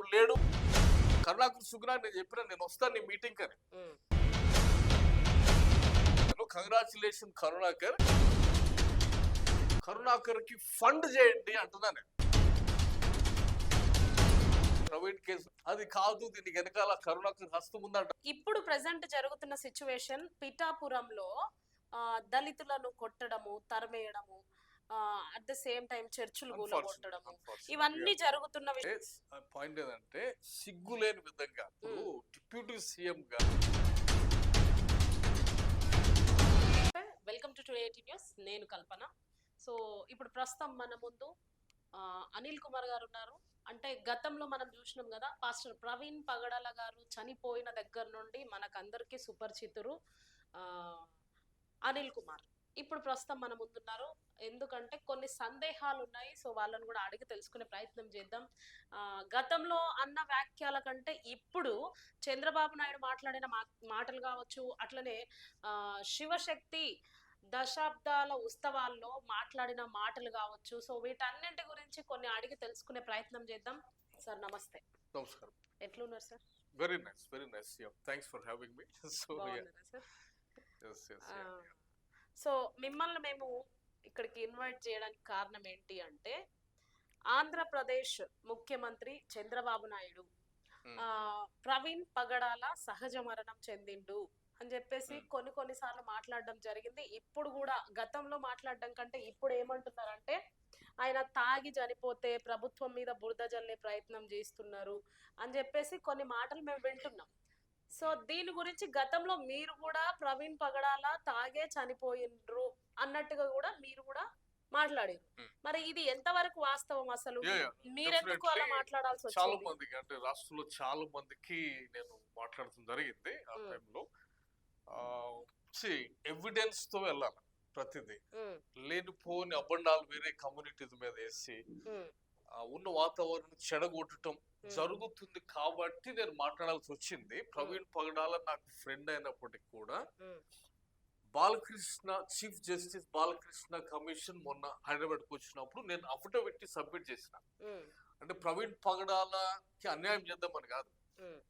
ఇప్పుడు లేడు. కరుణాకర్ సుగ్నా నేను చెప్పిన నేను వస్తాను నీ మీటింగ్ అని. కంగ్రాచులేషన్ కరుణాకర్ కి ఫండ్ చేయండి అంటున్నా నేను. ప్రైవేట్ కేసు అది కాదు, దీనికి వెనకాల కరుణాకర్ హస్తం ఉందంట. ఇప్పుడు ప్రెసెంట్ జరుగుతున్న సిచ్యువేషన్ పిఠాపురంలో దళితులను కొట్టడము, తరిమేయడము, అట్ ద సేమ్ టైం చర్చిలు కూలగొట్టడము, ఇవన్నీ జరుగుతున్న పాయింట్ ఏంటంటే సిగ్గులేని విధంగా ఇప్పుడు డిప్యూటీ సీఎం గా. వెల్కమ్ టు 280 న్యూస్, నేను కల్పన. సో ఇప్పుడు ప్రస్తుతం మన ముందు అనిల్ కుమార్ గారు ఉన్నారు. అంటే గతంలో మనం చూసినాం కదా, పాస్టర్ ప్రవీణ్ పగడాల గారు చనిపోయిన దగ్గర నుండి మనకందరికీ సుపరిచితురు అనిల్ కుమార్. ఇప్పుడు ప్రస్తుతం మన ముందున్నారు. ఎందుకంటే కొన్ని సందేహాలు ఉన్నాయి, సో వాళ్ళని కూడా అడిగి తెలుసుకునే ప్రయత్నం చేద్దాం. గతంలో అన్న వ్యాఖ్యల కంటే ఇప్పుడు చంద్రబాబు నాయుడు మాట్లాడిన మాటలు కావచ్చు, అట్లనే శివశక్తి దశాబ్దాల ఉత్సవాల్లో మాట్లాడిన మాటలు కావచ్చు, సో వీటన్నింటి గురించి కొన్ని అడిగి తెలుసుకునే ప్రయత్నం చేద్దాం. సార్ నమస్తే. నమస్కారం. ఎట్లున్నారు sir? Very nice. Thanks for having me. So మిమ్మల్ని మేము ఇక్కడికి ఇన్వైట్ చేయడానికి కారణం ఏంటి అంటే, ఆంధ్రప్రదేశ్ ముఖ్యమంత్రి చంద్రబాబు నాయుడు ప్రవీణ్ పగడాల సహజ మరణం చెందిండు అని చెప్పేసి కొన్నిసార్లు మాట్లాడడం జరిగింది. ఇప్పుడు కూడా గతంలో మాట్లాడడం కంటే ఇప్పుడు ఏమంటున్నారంటే, ఆయన తాగి చనిపోతే ప్రభుత్వం మీద బురద జల్లే ప్రయత్నం చేస్తున్నారు అని చెప్పేసి కొన్ని మాటలు మేము వింటున్నాం. సో దీని గురించి గతంలో మీరు కూడా ప్రవీణ్ పగడాల తాగే చనిపోయిండ్రు అన్నట్టుగా కూడా మీరు కూడా మాట్లాడారు. మరి ఇది ఎంతవరకు వాస్తవం? అసలు మీరెందుకు అలా మాట్లాడాల్సి వచ్చింది? చాలా మందికి, అంటే రాష్ట్రంలో చాలా మందికి నేను మాట్లాడటం జరిగింది ఆ టైంలో. ఎవిడెన్స్ తో వెళ్ళాలి ప్రతిదీ. లేనిపోని అబండాలు వేరే కమ్యూనిటీస్ మీద వేసి ఉన్న వాతావరణం చెడగొట్టడం జరుగుతుంది కాబట్టి నేను మాట్లాడాల్సి వచ్చింది. ప్రవీణ్ పగడాల నాకు ఫ్రెండ్ అయినప్పటికీ కూడా Balakrishna, chief justice Balakrishna commission మొన్న హైదరాబాద్కి వచ్చినప్పుడు నేను అఫిడవిట్ సబ్మిట్ చేసిన. అంటే ప్రవీణ్ పగడాలకి అన్యాయం చేద్దామని కాదు,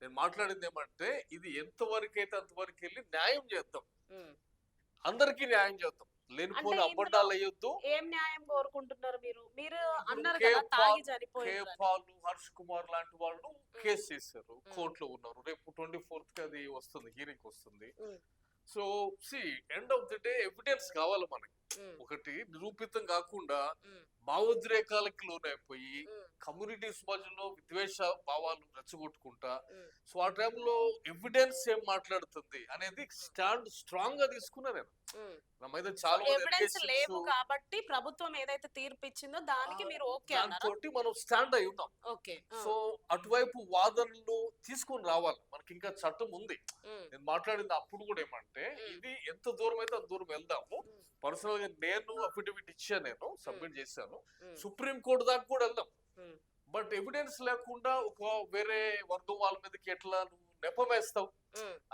నేను మాట్లాడింది ఏమంటే ఇది ఎంతవరకు అయితే అంతవరకు వెళ్ళి న్యాయం చేద్దాం, అందరికీ న్యాయం చేద్దాం, లేనిపోయిన అబద్ధాలు అయ్యొద్దు. ఏం న్యాయం కోరుకుంటున్నారు మీరు? మీరు అన్నారు కేపాలు, హర్ష్ కుమార్ లాంటి వాళ్ళు కేసు చేశారు, కోర్టులో ఉన్నారు. రేపు 24th కి అది వస్తుంది, హీరింగ్ వస్తుంది. So end of the day evidence కావాలి మనకి. ఒకటి నిరూపితం కాకుండా భావోద్రేకాలకి లోనైపోయి కమ్యూనిటీస్ మధ్యలో విద్వేష భావాలు రెచ్చగొట్టుకుంటా, సో ఆ టైంలో ఎవిడెన్స్ ఏం మాట్లాడుతుంది అనేది స్టాండ్ స్ట్రాంగ్ గా తీసుకున్నా నేను. నా మీద చాలా ఎవిడెన్స్ లేవు కాబట్టి ప్రభుత్వం ఏదైతే తీర్పు ఇచ్చిందో దానికి మీరు ఓకే అన్నారు, దాంతో మనం స్టాండ్ అయి ఉన్నాం. సో అటువైపు వాదనలు తీసుకొని రావాలి, మనకి ఇంకా చట్టం ఉంది. నేను మాట్లాడింది అప్పుడు కూడా ఏమంటే, ఇది ఎంత దూరం అయితే అంత దూరం వెళ్దాము. పర్సనల్ గా నేను అఫిడవిట్ ఇచ్చాను, నేను సబ్మిట్ చేశాను, సుప్రీం కోర్టు దాకా కూడా వెళ్దాం. బట్ ఎవిడెన్స్ లేకుండా ఒక వేరే వర్గం వాళ్ళ మీదకి ఎట్లా నెపమేస్తావు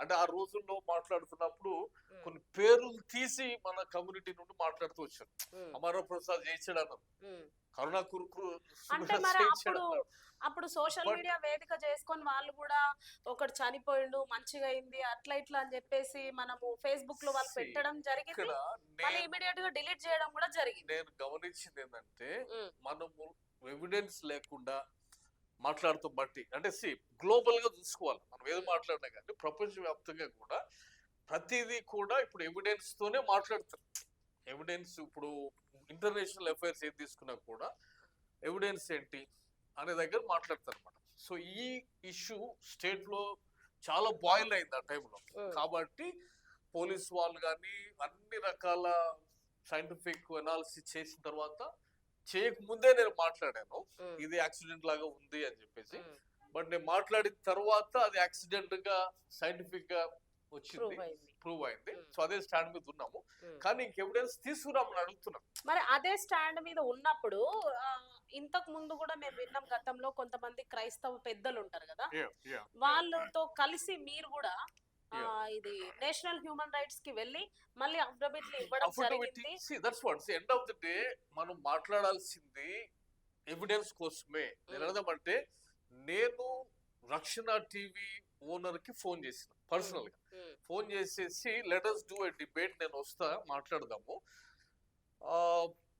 అంటే, ఆ రోజుల్లో మాట్లాడుతున్నప్పుడు కొన్ని పేర్లు తీసి మన కమ్యూనిటీ నుండి మాట్లాడుతూ వచ్చారు. అమర ప్రసాద్ చేయించాడు అన్నారు, కరుణాకర్ అంటే మరి అప్పుడు సోషల్ మీడియా వేదిక చేసుకొని వాళ్ళు కూడా ఒకటి చనిపోయిండు మంచిగా అయింది అట్లా ఇట్లా అని చెప్పేసి మనము ఫేస్బుక్ లో వాళ్ళు పెట్టడం జరిగింది, మళ్ళీ ఇమిడియట్ గా డిలీట్ చేయడం కూడా జరిగింది. నేను గమనించింది ఏంటంటే, మనము ఎవిడెన్స్ లేకుండా మాట్లాడుతూ బట్టి, అంటే గ్లోబల్ గా చూసుకోవాలి మనం ఏది మాట్లాడినా కానీ, ప్రపంచ వ్యాప్తంగా కూడా ప్రతిదీ కూడా ఇప్పుడు ఎవిడెన్స్ తోనే మాట్లాడతారు. ఎవిడెన్స్ ఇప్పుడు ఇంటర్నేషనల్ అఫైర్స్ ఏది తీసుకున్నా కూడా ఎవిడెన్స్ ఏంటి అనే దగ్గర మాట్లాడతారు అన్నమాట. సో ఈ ఇష్యూ స్టేట్ లో చాలా బాయిల్ అయింది ఆ టైంలో. కాబట్టి పోలీస్ వాళ్ళు కానీ అన్ని రకాల సైంటిఫిక్ అనాలిసిస్ చేసిన తర్వాత, చేయకముందే నేను మాట్లాడాను ఇది యాక్సిడెంట్ లాగా ఉంది అని చెప్పేసి. బట్ నేను మాట్లాడిన తర్వాత అది యాక్సిడెంట్ గా సైంటిఫిక్ గా వచ్చింది, ప్రూవ్ అయింది. సో అదే స్టాండ్ మీద ఉన్నాము, కానీ ఇంక ఎవిడెన్స్ తీసుకురామని అడుగుతున్నాం. మరి అదే స్టాండ్ మీద ఉన్నప్పుడు ఇంతకు ముందు కూడా మేము విన్నాం, గతంలో కొంతమంది క్రైస్తవ పెద్దలు ఉంటారు కదా, వాళ్ళతో కలిసి మీరు కూడా ఇది నేషనల్ హ్యూమన్ రైట్స్ కి వెళ్ళి మళ్ళీ అఫిడవిట్ ఇవ్వడం జరిగింది. That's what end of the day మనం మాట్లాడాల్సింది ఎవిడెన్స్ కోసమే. నేను అర్థమంటే, నేను రక్షణ టీవీ ఓనర్ కి ఫోన్ చేసిన పర్సనల్ గా ఫోన్ చేసేసి let us do a debate, నేను వస్తా మాట్లాడదాము,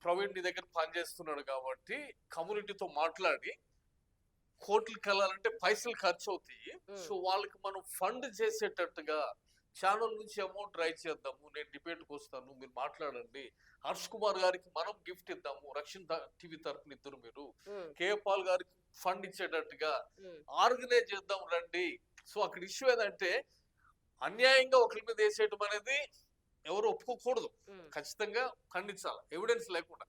ప్రవీణ్ నీ దగ్గర పనిచేస్తున్నాడు కాబట్టి కమ్యూనిటీతో మాట్లాడి కోర్టులకు వెళ్ళాలంటే పైసలు ఖర్చు అవుతాయి, సో వాళ్ళకి మనం ఫండ్ చేసేటట్టుగా ఛానల్ నుంచి అమౌంట్ ట్రై చేద్దాము, నేను డిబేట్కి వస్తాను, మీరు మాట్లాడండి, హర్ష్ కుమార్ గారికి మనం గిఫ్ట్ ఇద్దాము, రక్షణ టీవీ తరపున ఇద్దరు మీరు, కే పాల్ గారికి ఫండ్ ఇచ్చేటట్టుగా ఆర్గనైజ్ చేద్దాం రండి. సో అక్కడ ఇష్యూ ఏంటంటే అన్యాయంగా ఒకరి మీద వేసేయటం అనేది ఎవరు ఒప్పుకోకూడదు, ఖచ్చితంగా ఖండించాలి ఎవిడెన్స్ లేకుండా.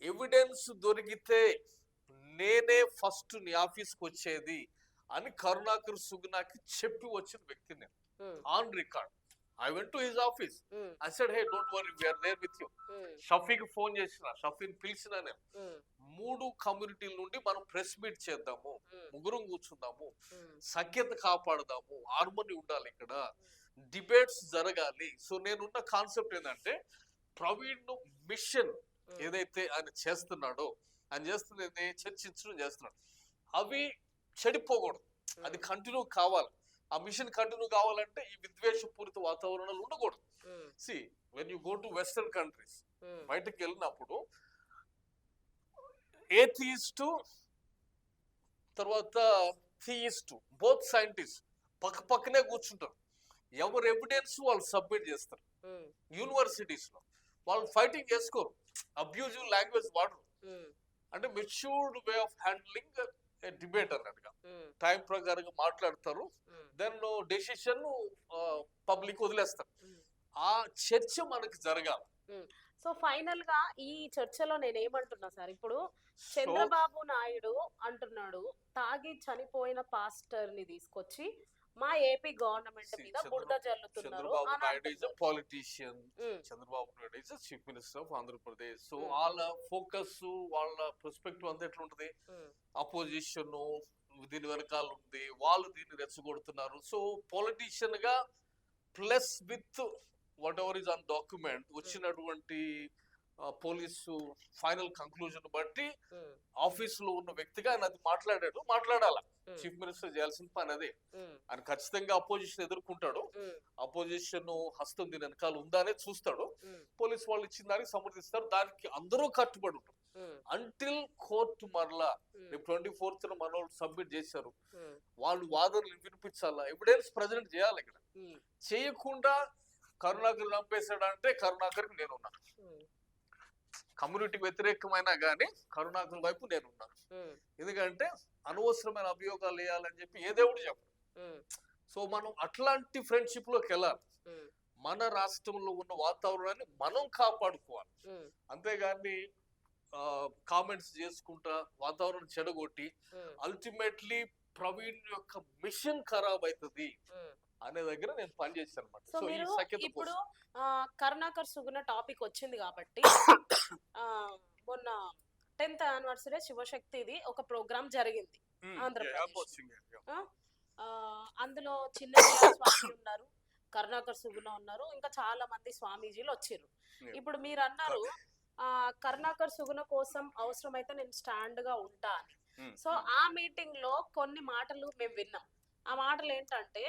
ఎవిడెన్స్ దొరికితే నేనే ఫస్ట్ నీ ఆఫీస్కి వచ్చేది అని కరుణాకర్ సుగుణాకి చెప్పి వచ్చిన వ్యక్తి నేను, on record. I went to his office. I said, hey, don't worry, we are there with you. షఫీకి ఫోన్ చేసిన, షఫీని పిలిచిన నేను, 3 కమ్యూనిటీల నుండి మనం ప్రెస్ మీట్ చేద్దాము, ముగ్గురం కూర్చుందాము, సఖ్యత కాపాడదాము, హార్మోని ఉండాలి, ఇక్కడ డిబేట్స్ జరగాలి. సో నేనున్న కాన్సెప్ట్ ఏంటంటే ప్రవీణ్ మిషన్ ఏదైతే ఆయన చేస్తున్నాడో, ఆయన చేస్తున్నది చర్చించడం చేస్తున్నాడు, అవి చెడిపోకూడదు, అది కంటిన్యూ కావాలి. ఆ మిషన్ కంటిన్యూ కావాలంటే ఈ విద్వేషపూరిత వాతావరణాలు ఉండకూడదు. See when you go to western countries, బయటకు వెళ్ళినప్పుడు ఏథియిస్టు తర్వాత థియిస్టు బోత్ సైంటిస్ట్ పక్క పక్కనే కూర్చుంటారు, ఎవరు ఎవిడెన్స్ వాళ్ళు సబ్మిట్ చేస్తారు. యూనివర్సిటీస్ లో వాళ్ళు ఫైటింగ్ చేసుకోరు, అబ్యూజివ్ లాంగ్వేజ్ వాడరు, అంటే matured way of handling debate అన్నట్టుగా టైం ప్రకారంగా మాట్లాడతారు, దెన్ డెసిషన్ పబ్లిక్ వదిలేస్తారు. ఆ చర్చ మనకి జరగాలి. సో ఫైనల్ గా ఈ చర్చలో నేను ఏమంటున్నా సార్, ఇప్పుడు చంద్రబాబు నాయుడు అంటున్నాడు తాగి చనిపోయిన పాస్టర్ ని తీసుకొచ్చి మా ఏపీ గవర్నమెంట్ మీద బురద జల్లుతున్నారు. Chandrababu Naidu is a politician, Chandrababu Naidu is chief minister of Andhra Pradesh. So వాళ్ళ ఫోకస్, వాళ్ళ పర్స్పెక్టివ్ అంతా ఎట్లుంటది, అపోజిషన్ దీని వెనకాల ఉంది, వాళ్ళు దీన్ని రెచ్చగొడుతున్నారు. సో పొలిటీషియన్ గా plus with what ever is on document వచ్చినటువంటి పోలీసు ఫైనల్ కంక్లూజన్ బట్టి ఆఫీస్ లో ఉన్న వ్యక్తిగా ఆయన అది మాట్లాడాల. చీఫ్ మినిస్టర్ చేయాల్సిన పని అదే. ఆయన ఖచ్చితంగా అపోజిషన్ ఎదుర్కొంటాడు, అపోజిషన్ హస్తం దీని వెనకాల ఉందా అనేది చూస్తాడు, పోలీసు వాళ్ళు ఇచ్చిన దానికి సమర్థిస్తారు, దానికి అందరూ కట్టుబడి ఉంటారు అంటిల్ కోర్టు మరలా 24th మనోళ్ళు సబ్మిట్ చేశారు, వాళ్ళు వాదనలు వినిపించాలా, ఎవిడెన్స్ ప్రజెంట్ చేయాలి. ఇక్కడ చేయకుండా కరుణాకర్ చంపేశాడంటే కరుణాకర్కి నేనున్నా, కమ్యూనిటీ వ్యతిరేకమైనా కానీ కరుణాకర్ వైపు నేనున్నాను. ఎందుకంటే అనవసరమైన అభియోగాలు వేయాలని చెప్పి ఏ దేవుడు చెప్పడు. సో మనం అట్లాంటి ఫ్రెండ్షిప్ లోకి వెళ్ళాలి, మన రాష్ట్రంలో ఉన్న వాతావరణాన్ని మనం కాపాడుకోవాలి, అంతేగాని కామెంట్స్ చేసుకుంటా వాతావరణం చెడగొట్టి అల్టిమేట్లీ ప్రవీణ్ యొక్క మిషన్ ఖరాబ్ అవుతుంది అనే దగ్గర నేను పనిచేస్తాను అనమాట. సో మీరు ఇప్పుడు కరుణాకర్ సుగుణ టాపిక్ వచ్చింది కాబట్టి మొన్న 10th యానివర్సరీ శివశక్తిది ఒక ప్రోగ్రామ్ జరిగింది ఆంధ్రప్రదేశ్. అందులో చిన్న స్వామి ఉన్నారు, కరుణాకర్ సుగుణ ఉన్నారు, ఇంకా చాలా మంది స్వామీజీలు వచ్చారు. ఇప్పుడు మీరు అన్నారు కరుణాకర్ సుగుణ కోసం అవసరమైతే నేను స్టాండ్ గా ఉంటా అని. సో ఆ మీటింగ్ లో కొన్ని మాటలు మేము విన్నాం. ఆ మాటలు ఏంటంటే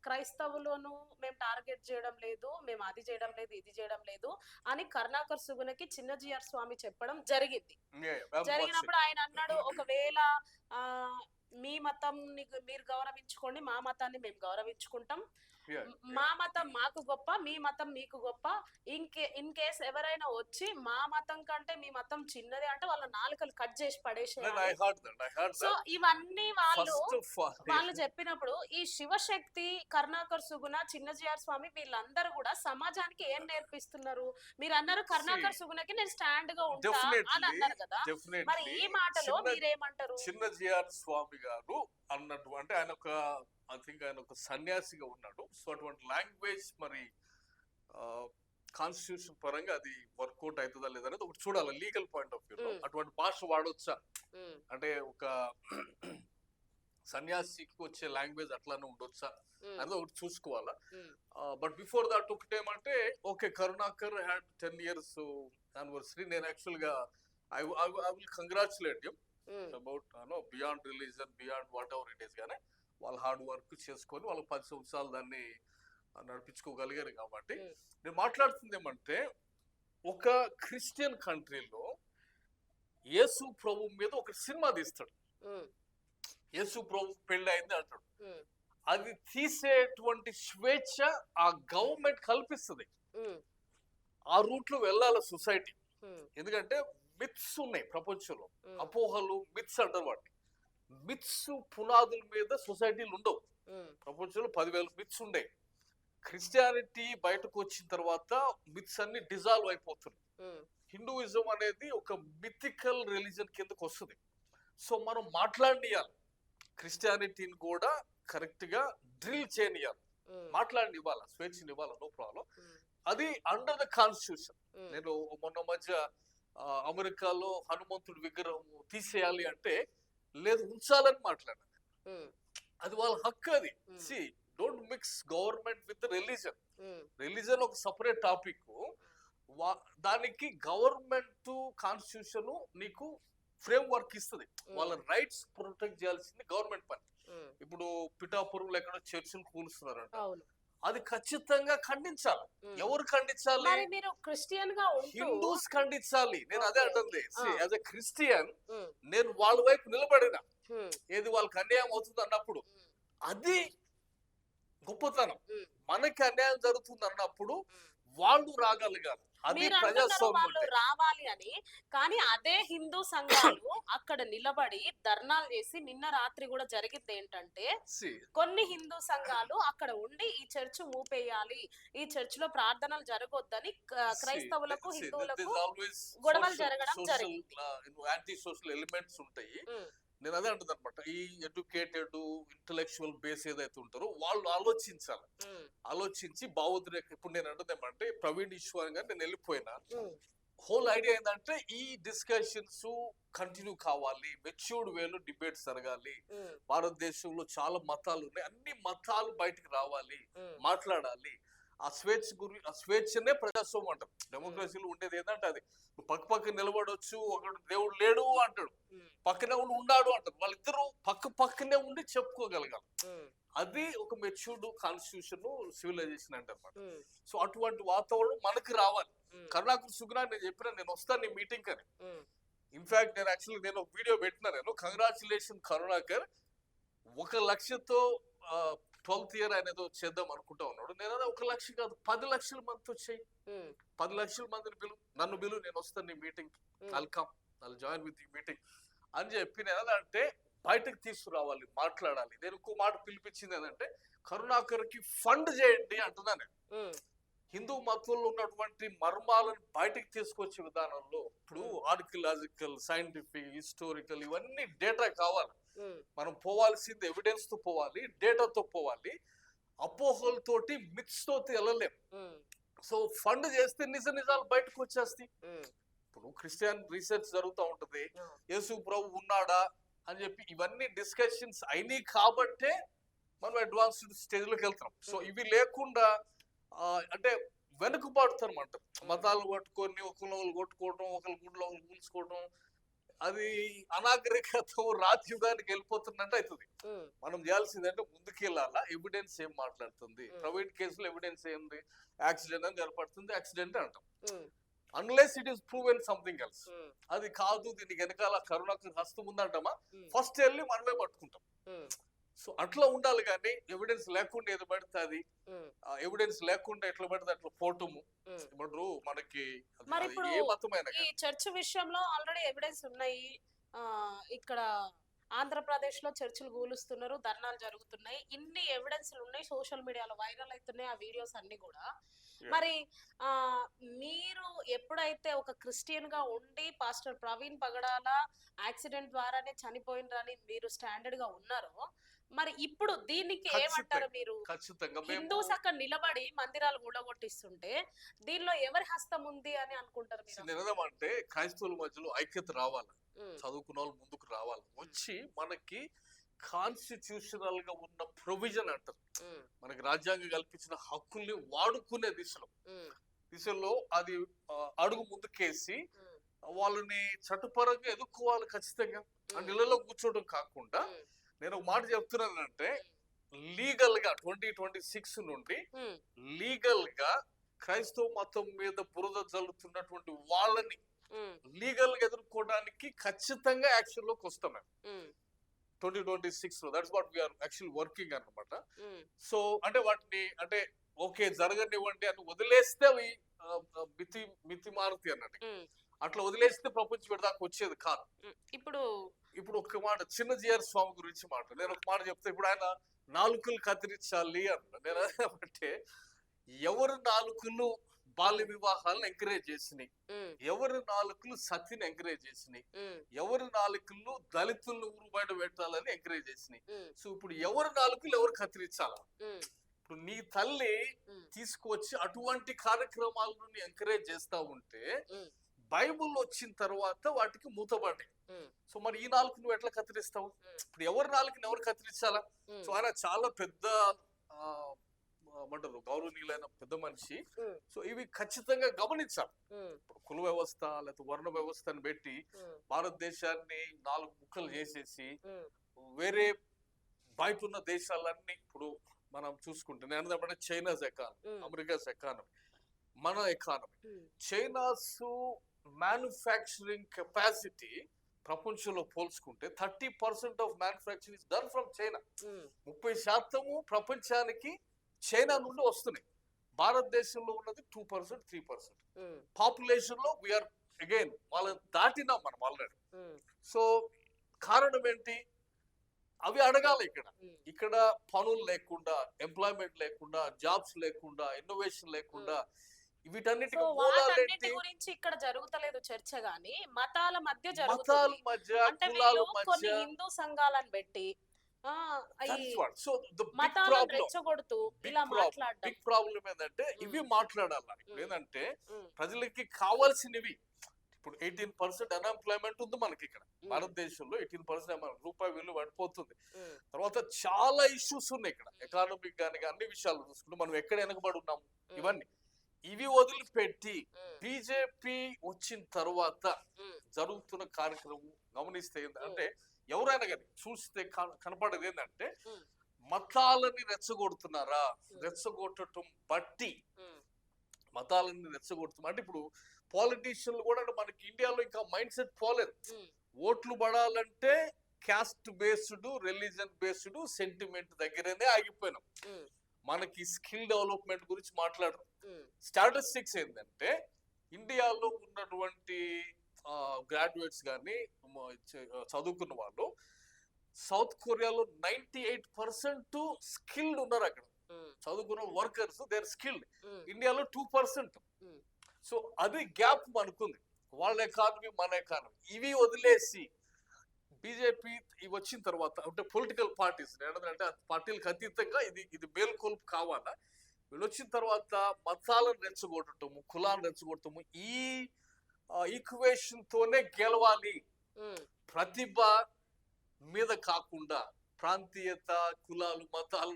క్రైస్తవులను మేము టార్గెట్ చేయడం లేదు, మేము అది చేయడం లేదు, ఇది చేయడం లేదు అని కరుణాకర్ సుగుణకి చిన్న జిఆర్ స్వామి చెప్పడం జరిగింది. జరిగినప్పుడు ఆయన అన్నాడు, ఒకవేళ మీ మతం మీరు గౌరవించుకోండి, మా మతాన్ని మేము గౌరవించుకుంటాం, మా మతం మాకు గొప్ప, మీ మతం మీకు గొప్ప, ఇన్ కేస్ ఎవరైనా వచ్చి మా మతం కంటే మీ మతం చిన్నది అంటే వాళ్ళ నాలుకలు కట్ చేసి పడేసేయాలి. సో ఇవన్నీ వాళ్ళు చెప్పినప్పుడు ఈ శివశక్తి, కరుణాకర్ సుగుణ, చిన్న జిఆర్ స్వామి వీళ్ళందరూ కూడా సమాజానికి ఏం నేర్పిస్తున్నారు? మీరు అన్నారు కరుణాకర్ సుగుణకి నేను స్టాండ్ గా ఉంటా అని అన్నారు కదా, మరి ఈ మాటలో మీరేమంటారు? చిన్న జిఆర్ స్వామి గారు అన్నట్టు అంటే ఆయన ఒక ఆయన ఒక సన్యాసిగా ఉన్నాడు. సో అటువంటి లాంగ్వేజ్ మరి కాన్స్టిట్యూషన్ పరంగా అది వర్కౌట్ అవుతుందా లేదనేది ఒకటి చూడాలి, లీగల్ పాయింట్ ఆఫ్ వ్యూ. అటువంటి భాష వాడొచ్చా అంటే ఒక సన్యాసికి వచ్చే లాంగ్వేజ్ అట్లానే ఉండొచ్చా అనేది ఒకటి చూసుకోవాలా. బట్ బిఫోర్ దట్ ఒకటేమంటే okay, Karunakar had 10 years anniversary. నేను యాక్చువల్ గా I will congratulate him. About beyond religion, beyond whatever it is. కానీ వాళ్ళు హార్డ్ వర్క్ చేసుకొని వాళ్ళు 10 సంవత్సరాలు దాన్ని నడిపించుకోగలిగారు. కాబట్టి నేను మాట్లాడుతుంది ఏమంటే, ఒక క్రిస్టియన్ కంట్రీలో యేసు ప్రభు మీద ఒక సినిమా తీస్తాడు. యేసు ప్రభు పెళ్లి అయింది అంటాడు. అది తీసేటువంటి స్వేచ్ఛ ఆ గవర్నమెంట్ కల్పిస్తుంది. ఆ రూట్ లో వెళ్ళాలి సొసైటీ. ఎందుకంటే మిత్స్ ఉన్నాయి ప్రపంచంలో, అపోహలు, మిత్స్ అంటారు వాటి. మిత్స్ పునాదుల మీద సొసైటీలు ఉండవు. ప్రపంచంలో 10,000 మిత్స్ ఉండేవి. క్రిస్టియానిటీ బయటకు వచ్చిన తర్వాత మిత్స్ అన్ని డిజాల్వ్ అయిపోతున్నాయి. హిందూయిజం అనేది ఒక మిథికల్ రిలీజన్ కిందకు వస్తుంది. సో మనం మాట్లాడియాలి, క్రిస్టియానిటీని కూడా కరెక్ట్ గా డ్రిల్ చేయనియాలి, మాట్లాడినివ్వాలి, స్వేచ్ఛనివ్వాలి, నో ప్రాబ్లం. అది అండర్ ద కాన్స్టిట్యూషన్. నేను మొన్న మధ్య అమెరికాలో హనుమంతుడి విగ్రహం తీసేయాలి అంటే లేదు, ఉంచాలని మాట్లాడాను. అది వాళ్ళ హక్కు. అది C don't mix government with religion. Religion ఒక సపరేట్ టాపిక్. దానికి గవర్నమెంట్ కాన్స్టిట్యూషన్ నీకు ఫ్రేమ్ వర్క్ ఇస్తుంది. వాళ్ళ రైట్స్ ప్రొటెక్ట్ చేయాల్సింది గవర్నమెంట్ పని. ఇప్పుడు పిఠాపురంలో ఎక్కడో చర్చిలు కూలుస్తున్నారంట, అది ఖచ్చితంగా ఖండించాలి. ఎవరు ఖండించాలి? మీరు క్రిస్టియన్ గా హిందూస్ ఖండించాలి. నేను అదే అంటుంది. యాజ్ ఎ క్రిస్టియన్ నేను వాళ్ళ వైపు నిలబడిన, ఏది వాళ్ళకి అన్యాయం అవుతుంది అన్నప్పుడు అది గొప్పతనం. మనకి అన్యాయం జరుగుతుంది అన్నప్పుడు వాళ్ళు రాగలిగారు. అది ప్రజాస్వామ్యం రావాలి అని. కానీ అదే హిందూ సంఘాలు అక్కడ నిలబడి ధర్నాలు చేసి, నిన్న రాత్రి కూడా జరిగింది ఏంటంటే, కొన్ని హిందూ సంఘాలు అక్కడ ఉండి ఈ చర్చ్ మూపేయాలి, ఈ చర్చ్ లో ప్రార్థనలు జరగొద్దని క్రైస్తవులకు హిందువులకు గొడవలు జరగడం జరిగింది. యాంటీ సోషల్ ఎలిమెంట్స్ ఉంటాయి. నేను అదే అంటుంది అనమాట. ఈ ఎడ్యుకేటెడ్ ఇంటలెక్చువల్ బేస్ ఏదైతే ఉంటారో వాళ్ళు ఆలోచించాలి. ఆలోచించి భావోద్రేక. ఇప్పుడు నేను అంటుందేమంటే, ప్రవీణ్ ఈశ్వర్ గారు నేను వెళ్ళిపోయినా, హోల్ ఐడియా ఏంటంటే ఈ డిస్కషన్స్ కంటిన్యూ కావాలి, మెచ్యూర్డ్ వేలో డిబేట్స్ జరగాలి. భారతదేశంలో చాలా మతాలు ఉన్నాయి, అన్ని మతాలు బయటకు రావాలి, మాట్లాడాలి. ఆ స్వేచ్ఛనే ప్రజాస్వామ్యం అంటారు. డెమోక్రసీలో ఉండేది ఏంటంటే అది. పక్క నిలబడొచ్చు, ఒకడు దేవుడు లేడు అంటాడు, పక్కనే ఉండి ఉన్నాడు అంటారు. వాళ్ళిద్దరూ పక్కనే ఉండి చెప్పుకోగలగాలి. అది ఒక మెచ్యూర్డ్ కాన్స్టిట్యూషన్, సివిలైజేషన్ అంటే అన్నమాట. సో అటువంటి వాతావరణం మనకి రావాలి. కరుణాకర్ సుగ్నా నేను చెప్పిన, నేను వస్తాను నీ మీటింగ్ అని. ఇన్ఫాక్ట్ నేను ఒక వీడియో పెట్టినా, నేను కంగ్రాచులేషన్ కరుణాకర్, 1 లక్షతో 12th ఇయర్ ఆయన ఏదో చేద్దాం అనుకుంటా ఉన్నాడు. నేను అదే 1 లక్ష కాదు, 10 లక్షల మంది వచ్చాయి. 10 లక్షల మందిని నన్ను పిలువు, నేను వస్తాను నీ మీటింగ్, ఐల్ జాయిన్ విత్ ఈ మీటింగ్ అని చెప్పి. నేను అంటే బయటకు తీసుకురావాలి, మాట్లాడాలి. నేను ఇంకో మాట పిలిపించింది ఏంటంటే, కరుణాకర్ కి ఫండ్ చేయండి అంటున్నాను. హిందూ మతంలో ఉన్నటువంటి మర్మాలను బయటకు తీసుకొచ్చే విధానంలో ఇప్పుడు ఆర్కియలాజికల్, సైంటిఫిక్, హిస్టారికల్ ఇవన్నీ డేటా కావాలి. మనం పోవాల్సింది ఎవిడెన్స్ తో పోవాలి, డేటాతో పోవాలి. అపోహలతోటి మిక్స్ తోటి వెళ్ళలేం. సో ఫండ్ చేస్తే నిజాలు బయటకు వచ్చేస్తాయి. ఇప్పుడు క్రిస్టియన్ రీసెర్చ్ జరుగుతూ ఉంటది, యేసు ప్రభు ఉన్నాడా అని చెప్పి ఇవన్నీ డిస్కషన్స్ అయినాయి కాబట్టే మనం అడ్వాన్స్డ్ స్టేజ్ లోకి వెళ్తాం. సో ఇవి లేకుండా అంటే వెనుకబాటుతారు అన్నమాట. మతాలు పట్టుకొని ఒకళ్ళు కొట్టుకోవడం, ఒకళ్ళు గుడ్లో ఒకళ్ళు కూల్చుకోవడం, అది అనాగరికత రాజ్యుగానికి వెళ్ళిపోతున్నట్టు అవుతుంది. మనం చేయాల్సిందంటే ముందుకు వెళ్ళాలా. ఎవిడెన్స్ ఏం మాట్లాడుతుంది? ప్రైవేట్ కేసులో ఎవిడెన్స్ ఏంది? యాక్సిడెంట్ అని కనపడుతుంది, యాక్సిడెంట్ అంటాం. Unless it is proven something else. అది కాదు, దీనికి వెనకాల కరుణాకర్ హస్తం ఉందంటామా, ఫస్ట్ వెళ్ళి మనమే పట్టుకుంటాం. సో అట్లా ఉండాలి. కానీ ఎవిడెన్స్ లేకుండా ఏది పడితే అది, ఎవిడెన్స్ లేకుండా ఎట్లా పడితే అట్లా పోవటము ఇప్పుడు మనకి ఏ మతమైన. ఈ చర్చ్ విషయంలో ఆల్రెడీ ఎవిడెన్స్ ఉన్నాయి. ఇక్కడ ఆంధ్రప్రదేశ్ లో చర్చిలు కూలుస్తున్నారు, ధర్నాలు జరుగుతున్నాయి, ఇన్ని ఎవిడెన్స్లు ఉన్నాయి, సోషల్ మీడియాలో వైరల్ అవుతున్నాయి ఆ వీడియోస్ అన్ని కూడా. మరి మీరు ఎప్పుడైతే ఒక క్రిస్టియన్ గా ఉండి పాస్టర్ ప్రవీణ్ పగడాల యాక్సిడెంట్ ద్వారానే చనిపోయినరని మీరు స్టాండర్డ్ గా ఉన్నారో, మరి ఇప్పుడు దీనికి ఏమంటారు మీరు? హిందూస్ అక్కడ నిలబడి మందిరాలు కూడగొట్టిస్తుంటే దీనిలో ఎవరి హస్తం ఉంది అని అనుకుంటారు మీరు? అంటే క్రైస్తవుల మధ్యలో ఐక్యత రావాలి, చదువుకున్న వాళ్ళు ముందుకు రావాలి, వచ్చి మనకి కాన్స్టిట్యూషనల్ గా ఉన్న ప్రొవిజన్ అంటారు, మనకి రాజ్యాంగం కల్పించిన హక్కుల్ని వాడుకునే దిశలో అది అడుగు ముందుకేసి వాళ్ళని చట్టపరంగా ఎదుర్కోవాలి ఖచ్చితంగా. ఆ ఇళ్లలో కూర్చోవడం కాకుండా నేను ఒక మాట చెప్తున్నానంటే లీగల్ గా 2026 నుండి లీగల్ గా క్రైస్తవ మతం మీద బురద జల్లుతున్నటువంటి వాళ్ళని లీగల్ గా ఎదుర్కోవడానికి ఖచ్చితంగా యాక్షన్ లోకి వస్తాం మేము 2026 లో. That's what we're actually working అన్నమాట. సో అంటే వాటిని అంటే ఓకే జరగనివ్వండి అని వదిలేస్తే అవి మితి మారుతాయి అన్నట్టు. అట్లా వదిలేస్తే ప్రపంచం దాకా వచ్చేది కాదు. ఇప్పుడు ఒక మాట చిన్న జిఆర్ స్వామి గురించి మాట నేను ఒక మాట చెప్తే, ఇప్పుడు ఆయన నాలుకలు కత్తిరించాలి అన్న నేను అంటే ఎవరు నాలుకలు బాల్య వివాహాలను ఎంకరేజ్ చేసినాయి, ఎవరి నాలుకలు సతిని ఎంకరేజ్ చేసినాయి, ఎవరి నాలుకలు దళితులను ఊరు బయట పెట్టాలని ఎంకరేజ్ చేసినాయి. సో ఇప్పుడు ఎవరి నాలుకలు ఎవరు కత్తిరించాలా? ఇప్పుడు నీ తల్లి తీసుకువచ్చి అటువంటి కార్యక్రమాలను ఎంకరేజ్ చేస్తా ఉంటే బైబుల్ వచ్చిన తర్వాత వాటికి మూతపడ్డాయి. సో మరి ఈ నాలుగు నువ్వు ఎట్లా కత్తిరిస్తావు? ఇప్పుడు ఎవరి నాలుగుని ఎవరు కత్తిరించాలా? సో ఆయన చాలా పెద్ద ఏమంటారు గౌరవనీయులైన పెద్ద మనిషి. సో ఇవి ఖచ్చితంగా గమనించాలి. ఇప్పుడు కుల వ్యవస్థ లేకపోతే వర్ణ వ్యవస్థను పెట్టి భారతదేశాన్ని 4 ముక్కలు చేసేసి వేరే బయట ఉన్న దేశాలన్నీ ఇప్పుడు మనం చూసుకుంటే నేను అంటే చైనాస్ ఎకానమీ, అమెరికాస్ ఎకానమీ, మన ఎకానమీ, చైనాస్ మ్యానుఫ్యాక్చరింగ్ కెపాసిటీ ప్రపంచంలో పోల్చుకుంటే 30% of manufacturing is done from China. 30% ప్రపంచానికి చైనా నుండి వస్తున్నాయి. భారతదేశంలో ఉన్నది 2%, 3%. పాపులేషన్ లో వీఆర్ అగైన్ వాళ్ళని దాటినాం మనం ఆల్రెడీ. సో కారణం ఏంటి? అవి అడగాలి. ఇక్కడ పనులు లేకుండా, ఎంప్లాయ్మెంట్ లేకుండా, జాబ్స్ లేకుండా, ఇన్నోవేషన్ లేకుండా వీటన్నిటికి గురించి ఇక్కడ జరుగుతలేదు చర్చ గానీ మతాల మధ్య మతాల మధ్య కులాల మధ్య హిందూ సంఘాలను పెట్టి బిగ్ ప్రాబ్లం ఏంటంటే ఇవి మాట్లాడాలి. ఇప్పుడు ఏంటంటే ప్రజలకి కావాల్సినవి ఇప్పుడు 18% అన్ఎంప్లాయ్మెంట్ ఉంది మనకి ఇక్కడ భారతదేశంలో. 18% రూపాయి విలువ పడిపోతుంది. తర్వాత చాలా ఇష్యూస్ ఉన్నాయి ఇక్కడ, ఎకానమిక్ గానీ అన్ని విషయాలు చూసుకుంటే మనం ఎక్కడ వెనకబడి ఉన్నాము. ఇవి వదిలిపెట్టి బీజేపీ వచ్చిన తర్వాత జరుగుతున్న కార్యక్రమం గమనిస్తే ఏంటంటే ఎవరైనా కానీ చూస్తే కనపడేది ఏంటంటే మతాలని రెచ్చగొడుతున్నారా, రెచ్చగొట్టడం బట్టి మతాలని రెచ్చగొడుతున్నా అంటే ఇప్పుడు పాలిటీషియన్లు కూడా మనకి ఇండియాలో ఇంకా మైండ్ సెట్ పోలేదు. ఓట్లు పడాలంటే caste based, religion based sentiment దగ్గరనే ఆగిపోయినాం. మనకి స్కిల్ డెవలప్మెంట్ గురించి మాట్లాడరు. స్టాటిస్టిక్స్ ఏంటంటే ఇండియాలో ఉన్నటువంటి గ్రాడ్యుయేట్స్ కానీ చదువుకున్న వాళ్ళు సౌత్ కొరియాలో 98% స్కిల్డ్ ఉన్నారు. అక్కడ చదువుకున్న వర్కర్స్ దే ఆర్ స్కిల్డ్. ఇండియాలో 2%. సో అది గ్యాప్ మనకుంది. వాళ్ళ ఎకానమీ మన ఎకానమీ. ఇవి వదిలేసి బీజేపీ వచ్చిన తర్వాత అంటే పొలిటికల్ పార్టీస్ ఏంటంటే పార్టీలకు అతీతంగా ఇది మేల్కొల్పు కావాలా. వీళ్ళు వచ్చిన తర్వాత మతాలను రెచ్చగొట్టటము, కులాలను రెచ్చగొట్టము, ఈ ఈక్వేషన్ తోనే గెలవాలి. ప్రతిభ మీద కాకుండా ప్రాంతీయత, కులాలు, మతాలు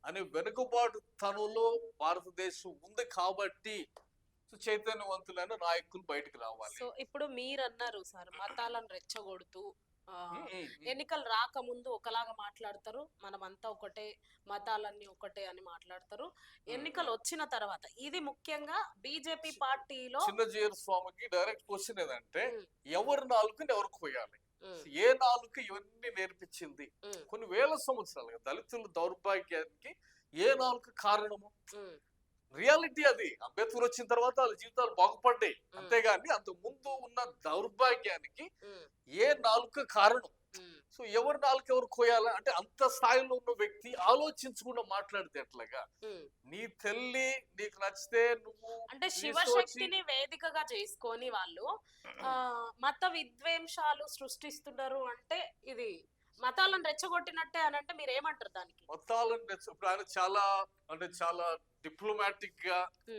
అనే వెనుకబాటు తనంలో భారతదేశం ఉంది కాబట్టి చైతన్యవంతులైన నాయకులు బయటకు రావాలి. సో ఇప్పుడు మీరు అన్నారు సార్ మతాలను రెచ్చగొడుతూ ఎన్నికలు రాకముందు ఒకలాగా మాట్లాడతారు, మనమంతా ఒకటే, మతాలన్నీ ఒకటే అని మాట్లాడతారు. ఎన్నికలు వచ్చిన తర్వాత ఇది ముఖ్యంగా బీజేపీ పార్టీలో చిన్న జిఆర్ స్వామికి డైరెక్ట్ క్వశ్చన్ ఏదంటే ఎవరి నాలుకని ఎవరికి పోయాలి? ఏ నాలుక ఇవన్నీ నేర్పించింది? కొన్ని వేల సంవత్సరాలుగా దళితుల దౌర్భాగ్యానికి ఏ నాలుక కారణము? రియాలిటీ అది. అంబేద్కర్ వచ్చిన తర్వాత వాళ్ళ జీవితాలు బాగుపడ్డాయి, అంతేగాని అంత ముందు ఉన్న దౌర్భాగ్యానికి ఏ నాలుక కారణం? సో ఎవరి నాలుక ఎవరు కోయాలా అంటే అంత స్థాయిలో ఉన్న వ్యక్తి ఆలోచించకుండా మాట్లాడితే ఎట్లాగా? నీ తల్లి నీకు నచ్చితే నువ్వు అంటే శివశక్తిని వేదికగా చేసుకొని వాళ్ళు మత విద్వేషాలు సృష్టిస్తున్నారు అంటే ఇది మతాలను రెచ్చగొట్టినట్టే అని అంటే మీరు ఏమంటారు దానికి? మతాలను ఇప్పుడు ఆయన చాలా డిప్లొమాటిక్ గా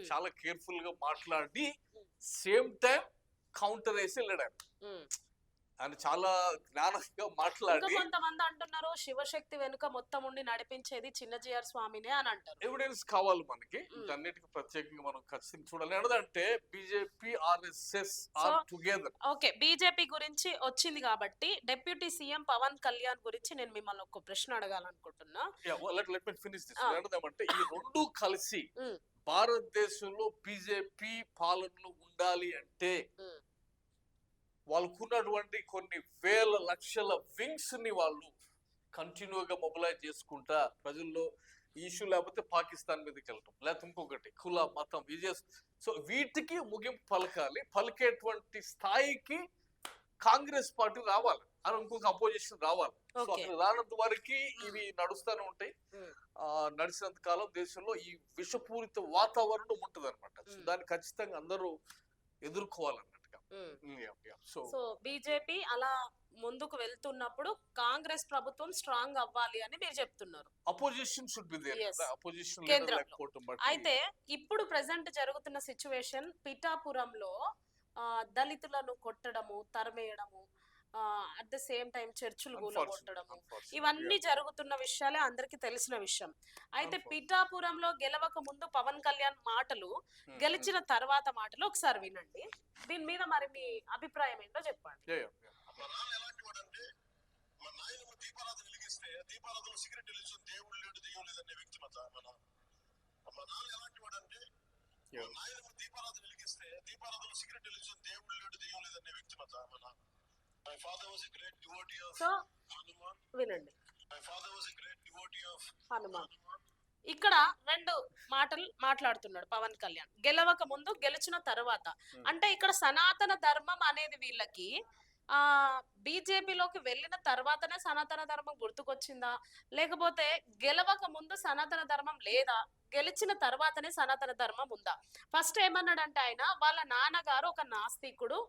చాలా కేర్ఫుల్ గా మాట్లాడి సేమ్ టైం కౌంటర్ వేసి వెళ్ళాడు. ఆయన చాలా జ్ఞానంగా ఇంకా మాట్లాడి కొంతమంది అంటున్నారు శివశక్తి వెనుక మొత్తం ఉండి నడిపించేది చిన్నజీఆర్ స్వామినే అని అంటారు. ఎవిడెన్స్ కావాలి మనకి, వీటన్నిటికి ప్రత్యేకంగా మనం ఖచ్చితంగా చూడాలి. ఏంటంటే BJP RSS are together. Okay, BJP గురించి వచ్చింది కాబట్టి డిప్యూటీ సీఎం పవన్ కళ్యాణ్ గురించి నేను మిమ్మల్ని ఒక ప్రశ్న అడగాలనుకుంటున్నా. Let me finish this. ఏంటంటే ఈ రెండు కలిసి భారతదేశంలో బీజేపీ పాలనలో ఉండాలి అంటే వాళ్ళకున్నటువంటి కొన్ని వేల లక్షల వింగ్స్ ని వాళ్ళు కంటిన్యూగా మొబిలైజ్ చేసుకుంటా ప్రజల్లో ఇష్యూ లేకపోతే పాకిస్తాన్ మీదకి వెళ్ళటం, లేకపోతే ఇంకొకటి కుల మతం సో వీటికి ముగింపు పలకాలి. పలికేటువంటి స్థాయికి కాంగ్రెస్ పార్టీ రావాలి, అని ఇంకొక అపోజిషన్ రావాలి. సో అక్కడ రానంత వరకు ఇవి నడుస్తూనే ఉంటాయి. నడిచినంత కాలం దేశంలో ఈ విషపూరిత వాతావరణం ఉంటది అనమాట. దాన్ని ఖచ్చితంగా అందరూ ఎదుర్కోవాలన్నట్టుగా. సో బీజేపీ అలా ముందుకు వెళ్తున్నప్పుడు కాంగ్రెస్ ప్రభుత్వం స్ట్రాంగ్ అవ్వాలి అని మీరు చెప్తున్నారు. Opposition should be there. Opposition అయితే ఇప్పుడు ప్రెసెంట్ జరుగుతున్న సిచ్యువేషన్ పిఠాపురంలో దళితులను కొట్టడము, తరిమేయడము, అట్ ద సేమ్ టైం చర్చిలు కూలగొట్టడము, ఇవన్నీ జరుగుతున్న విషయాలే అందరికి తెలిసిన విషయం. అయితే పిఠాపురంలో గెలవక ముందు పవన్ కళ్యాణ్ మాటలు, గెలిచిన తర్వాత మాటలు ఒకసారి వినండి. దీని మీద మరి మీ అభిప్రాయం ఏంటో చెప్పండి. సో వినండి, హనుమాన్ ఇక్కడ రెండు మాటలు మాట్లాడుతున్నాడు పవన్ కళ్యాణ్. గెలవక ముందు, గెలిచిన తర్వాత. అంటే ఇక్కడ సనాతన ధర్మం అనేది వీళ్ళకి బీజేపీలోకి వెళ్ళిన తర్వాతనే సనాతన ధర్మం గుర్తుకొచ్చిందా, లేకపోతే గెలవక ముందు సనాతన ధర్మం లేదా, గెలిచిన తర్వాతనే సనాతన ధర్మం ఉందా? ఫస్ట్ ఏమన్నాడంటే ఆయన వాళ్ళ నాన్నగారు ఒక నాస్తికుడు,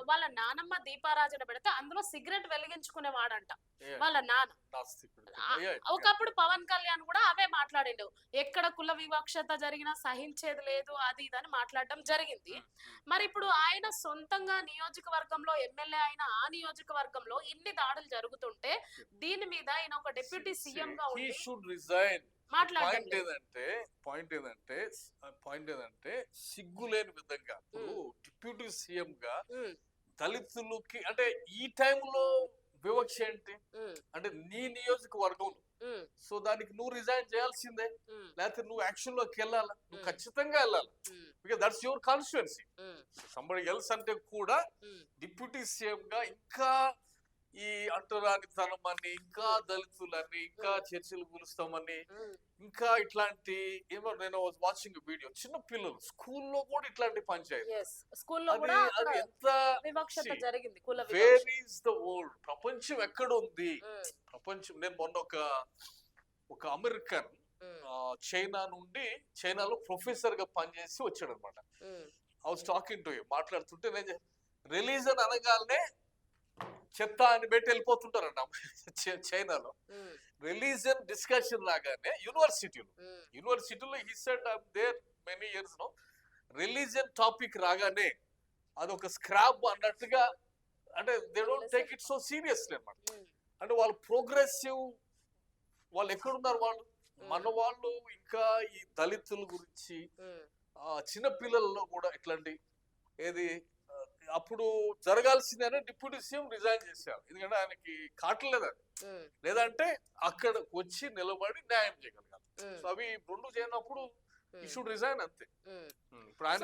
వాళ్ళ నానమ్మ దీపారాజన పెడితే అందులో సిగరెట్ వెలిగించుకునేవాడంట వాళ్ళ నాన్న. ఒకప్పుడు పవన్ కళ్యాణ్ కూడా అవే మాట్లాడిండు, ఎక్కడ కుల వివక్షత జరిగినా సహించేది లేదు, అది ఇదని మాట్లాడడం జరిగింది. మరి ఇప్పుడు ఆయన సొంతంగా నియోజకవర్గంలో ఎమ్మెల్యే అయిన ఆ నియోజకవర్గంలో ఇన్ని దాడులు జరుగుతుంటే దీని మీద ఆయన ఒక డిప్యూటీ సీఎం గా ఉండి పాయింట్ ఏదంటే సిగ్గులేని విధంగా ఇప్పుడు డిప్యూటీ సీఎం గా దళితులకి అంటే ఈ టైంలో వివక్ష ఏంటి అంటే నీ నియోజకవర్గం, సో దానికి నువ్వు రిజైన్ చేయాల్సిందే, లేకపోతే నువ్వు యాక్షన్ లోకి వెళ్ళాలి, నువ్వు ఖచ్చితంగా వెళ్ళాలి. Because that's your constituency. Somebody else అంటే కూడా డిప్యూటీ సీఎం గా ఇంకా ఈ అంటరానితనం అని, ఇంకా దళితులని, ఇంకా చర్చలు కూలుస్తామని, ఇంకా ఇట్లాంటి ఏమో నేను వాచింగ్ వీడియో చిన్న పిల్లలు స్కూల్లో కూడా ఇట్లాంటి panchayati where is the world, ప్రపంచం ఎక్కడ ఉంది ప్రపంచం. నేను మొన్న ఒక అమెరికన్ చైనాలో ప్రొఫెసర్ గా పనిచేసి వచ్చాడు అనమాట. I was talking to him, మాట్లాడుతుంటే నేను రిలీజన్ అనగానే చెత్త అని పెట్టి వెళ్ళిపోతుంటారంట చైనాలో. రిలీజియన్ డిస్కషన్ రాగానే యూనివర్సిటీలో he said I am there many years no, religion topic రాగానే అదొక స్క్రాప్ అన్నట్టుగా, అంటే they don't take it so seriously అన్నమాట. అంటే వాళ్ళు ప్రోగ్రెసివ్, వాళ్ళు ఎక్కడున్నారు వాళ్ళు, మన వాళ్ళు ఇంకా ఈ దళితుల గురించి చిన్న పిల్లల్లో కూడా ఇట్లాంటి ఏది అప్పుడు జరగాల్సిందని డిప్యూటీ సీఎం రిజైన్ చేశారు. ఎందుకంటే ఆయనకి కావట్లేదు, లేదంటే అక్కడ వచ్చి నిలబడి న్యాయం చేయగలగాలి. సో అవి రెండు చేయనప్పుడు ఈ షుడ్ రిజైన్ అంతే. ఇప్పుడు ఆయన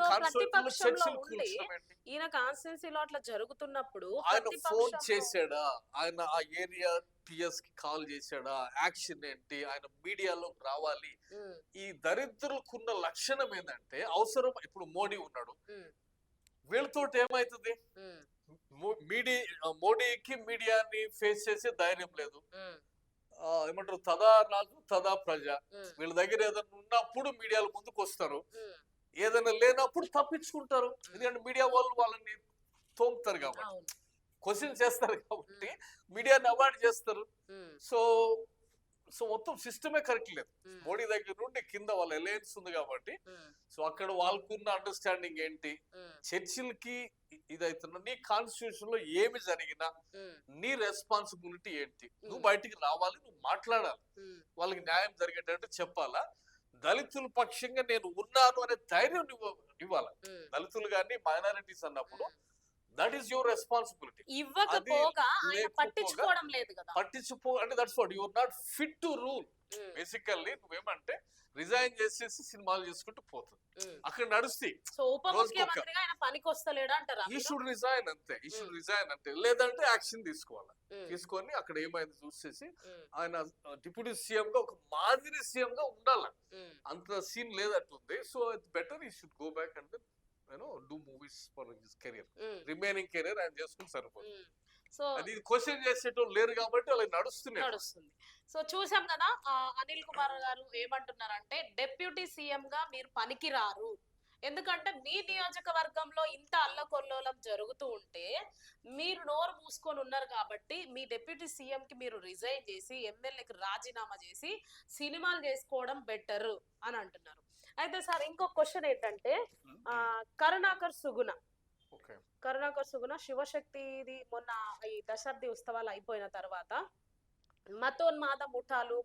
ఈయన కాన్స్టిట్యున్సీలో అట్లా జరుగుతున్నప్పుడు ఆయన ఫోన్ చేశాడా, ఆయన ఆ ఏరియా పిఎస్ కి కాల్ చేశాడా, యాక్షన్ ఏంటి, ఆయన మీడియాలో రావాలి. ఈ దరిద్రులకున్న లక్షణం ఏంటంటే అవసరం. ఇప్పుడు మోడీ ఉన్నాడు, వీళ్ళతో ఏమైతుంది, మోడీకి మీడియాని ఫేస్ చేసే ధైర్యం లేదు. ఏమంటారు, తదా రాజు తదా ప్రజ. వీళ్ళ దగ్గర ఏదైనా ఉన్నప్పుడు మీడియాల ముందుకు వస్తారు, ఏదైనా లేనప్పుడు తప్పించుకుంటారు. ఎందుకంటే మీడియా వాళ్ళు వాళ్ళని తోముతారు కాబట్టి, క్వశ్చన్ చేస్తారు కాబట్టి మీడియాని అవాయిడ్ చేస్తారు. సో సో మొత్తం సిస్టమే కరెక్ట్ లేదు. మోడీ దగ్గర నుండి కింద వాళ్ళ అలయన్స్ ఉంది కాబట్టి సో అక్కడ వాళ్ళకున్న అండర్స్టాండింగ్ ఏంటి, చర్చిలకి ఇదైతున్నా నీ కాన్స్టిట్యూషన్ లో ఏమి జరిగినా నీ రెస్పాన్సిబిలిటీ ఏంటి, నువ్వు బయటికి రావాలి, నువ్వు మాట్లాడాలి, వాళ్ళకి న్యాయం జరిగేటట్టు చెప్పాలా, దళితుల పక్షంగా నేను ఉన్నాను అనే ధైర్యం ఇవ్వాలి. దళితులు కానీ మైనారిటీస్ అన్నప్పుడు దట్ ఈస్ యువర్ రెస్పాన్సిబిలిటీ. ఇవ్వకపోగా ఆయన పట్టించుకోవడం లేదు కదా. అంటే that's what you are not fit to rule. Basically నువ్వేమంటే రిజైన్ చేసేసి సినిమాలు చేసుకుంటూ పోతుంది, అక్కడ నడుస్తాయి. సో ఉప ముఖ్యమంత్రిగా ఆయన పనికి వస్తలేడా అంటారా? ఈ షుడ్ రిజైన్ అంతే, ఈ షుడ్ రిజైన్ అంటే, లేదంటే యాక్షన్ తీసుకోవాలి. తీసుకొని అక్కడ ఏమైంది చూసేసి ఆయన డిప్యూటీ సీఎం గా ఒక మాదిరి సీఎం గా ఉండాలి. అంత సీన్ లేదట్టుంది. సో ఇట్స్ బెటర్ ఈ should go back and do movies for his career, remaining career ఆయన చేసుకుని సరిపోతుంది. సో అది క్వశ్చన్ చేసేటోళ్ళు లేరు కాబట్టి అలా నడుస్తుంది. సో చూసాం కదా అనిల్ కుమార్ గారు ఏమంటున్నారంటే డెప్యూటీ సీఎం గా మీరు పనికి రారు, ఎందుకంటే మీ నియోజకవర్గంలో ఇంత అల్లకొల్లోలం జరుగుతూ ఉంటే మీరు నోరు మూసుకొని ఉన్నారు కాబట్టి మీ డెప్యూటీ సీఎం కి మీరు రిజైన్ చేసి ఎమ్మెల్యేకి రాజీనామా చేసి సినిమాలు చేసుకోవడం బెటర్ అని అంటున్నారు. అయితే సార్ ఇంకో క్వశ్చన్ ఏంటంటే కరుణాకర్ సుగుణ శివశక్తిది మొన్న ఈ దశాబ్ది ఉత్సవాలు అయిపోయిన తర్వాత మతోన్మాద ముఠాలు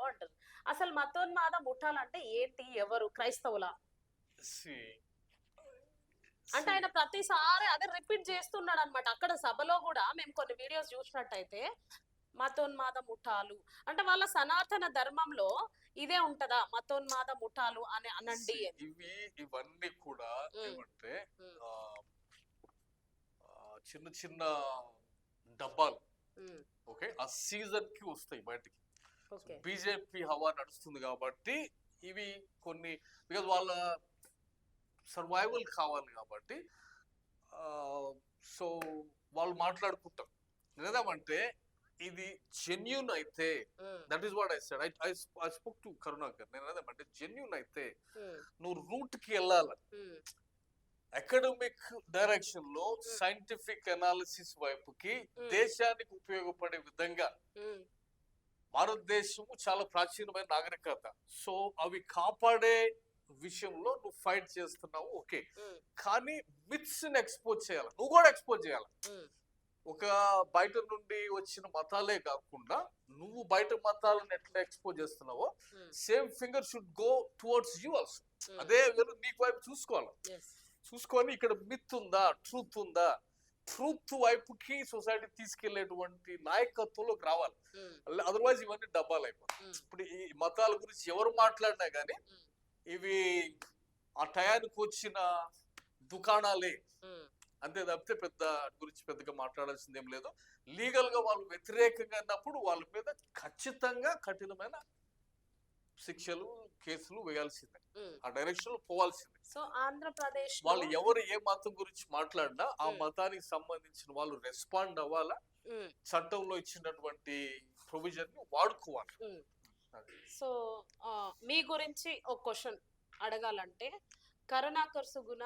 అంటారు. అసలు మతోన్మాద ముఠాలు అంటే ఏంటి, ఎవరు, క్రైస్తవులా? అంటే ఆయన ప్రతిసారి అదే రిపీట్ చేస్తున్నాడు అనమాట. అక్కడ సభలో కూడా మేము కొన్ని వీడియోస్ చూసినట్టయితే మతోన్మాద ముఠాలు అంటే వాళ్ళ సనాతన ధర్మంలో ఇదే ఉంటదా, మతోన్మాద ముఠాలు అని అనండి. ఇవన్నీ కూడా ఏమంటే చిన్న చిన్న డబ్బాలు, ఓకే, ఆ సీజన్ కి వస్తాయి బయటికి. బీజేపీ హవా నడుస్తుంది కాబట్టి ఇవి కొన్ని, బికాజ్ వాళ్ళ సర్వైవల్ కావాలి కాబట్టి సో వాళ్ళు మాట్లాడుకుంటారు. నిజమంటే ఇది జెన్యూన్ అయితే, that is what I said. I spoke to Karunakar. నేను అదేమంటే జెన్యూన్ అయితే నువ్వు రూట్ కి వెళ్ళాలి, అకాడమిక్ డైరెక్షన్ లో సైంటిఫిక్ అనాలిసిస్ వైపుకి, దేశానికి ఉపయోగపడే విధంగా. భారతదేశం చాలా ప్రాచీనమైన నాగరికత, సో అవి కాపాడే విషయంలో నువ్వు ఫైట్ చేస్తున్నావు, ఓకే, కానీ మిత్స్ ని ఎక్స్పోజ్ చేయాలి, నువ్వు కూడా ఎక్స్పోజ్ చేయాలి. ఒక బయట నుండి వచ్చిన మతాలే కాకుండా నువ్వు బయట మతాలను ఎట్లా ఎక్స్పోజ్ చేస్తున్నావో same finger should go towards you also. అదే నీకు వైపు చూసుకోవాలి, చూసుకొని ఇక్కడ మిత్ ఉందా, ట్రూత్ ఉందా, ట్రూత్ వైపుకి సొసైటీ తీసుకెళ్లేటువంటి నాయకత్వంలోకి రావాలి. అదర్వైజ్ ఇవన్నీ డబ్బాలు అయిపోతాయి. ఇప్పుడు ఈ మతాల గురించి ఎవరు మాట్లాడినా గానీ ఇవి ఆ టయానికి వచ్చిన దుకాణాలే అంతే తప్పితే పెద్ద గురించి పెద్దగా మాట్లాడాల్సింది ఏం లేదు. లీగల్ గా వాళ్ళు వ్యతిరేకంగా అన్నప్పుడు వాళ్ళ మీద ఖచ్చితంగా కఠినమైన శిక్షలు, కేసులు వేయాల్సిందే, ఆ డైరెక్షన్ లో పోవాల్సిందే. సో ఆంధ్రప్రదేశ్ వాళ్ళు ఎవరు ఏ మతం గురించి మాట్లాడినా ఆ మతానికి సంబంధించిన వాళ్ళు రెస్పాండ్ అవ్వాలా, చట్టంలో ఇచ్చినటువంటి ప్రొవిజన్ ని వాడుకోవాలి. సో మీ గురించి ఒక క్వశ్చన్ అడగాలంటే కరుణాకర్ సుగుణ,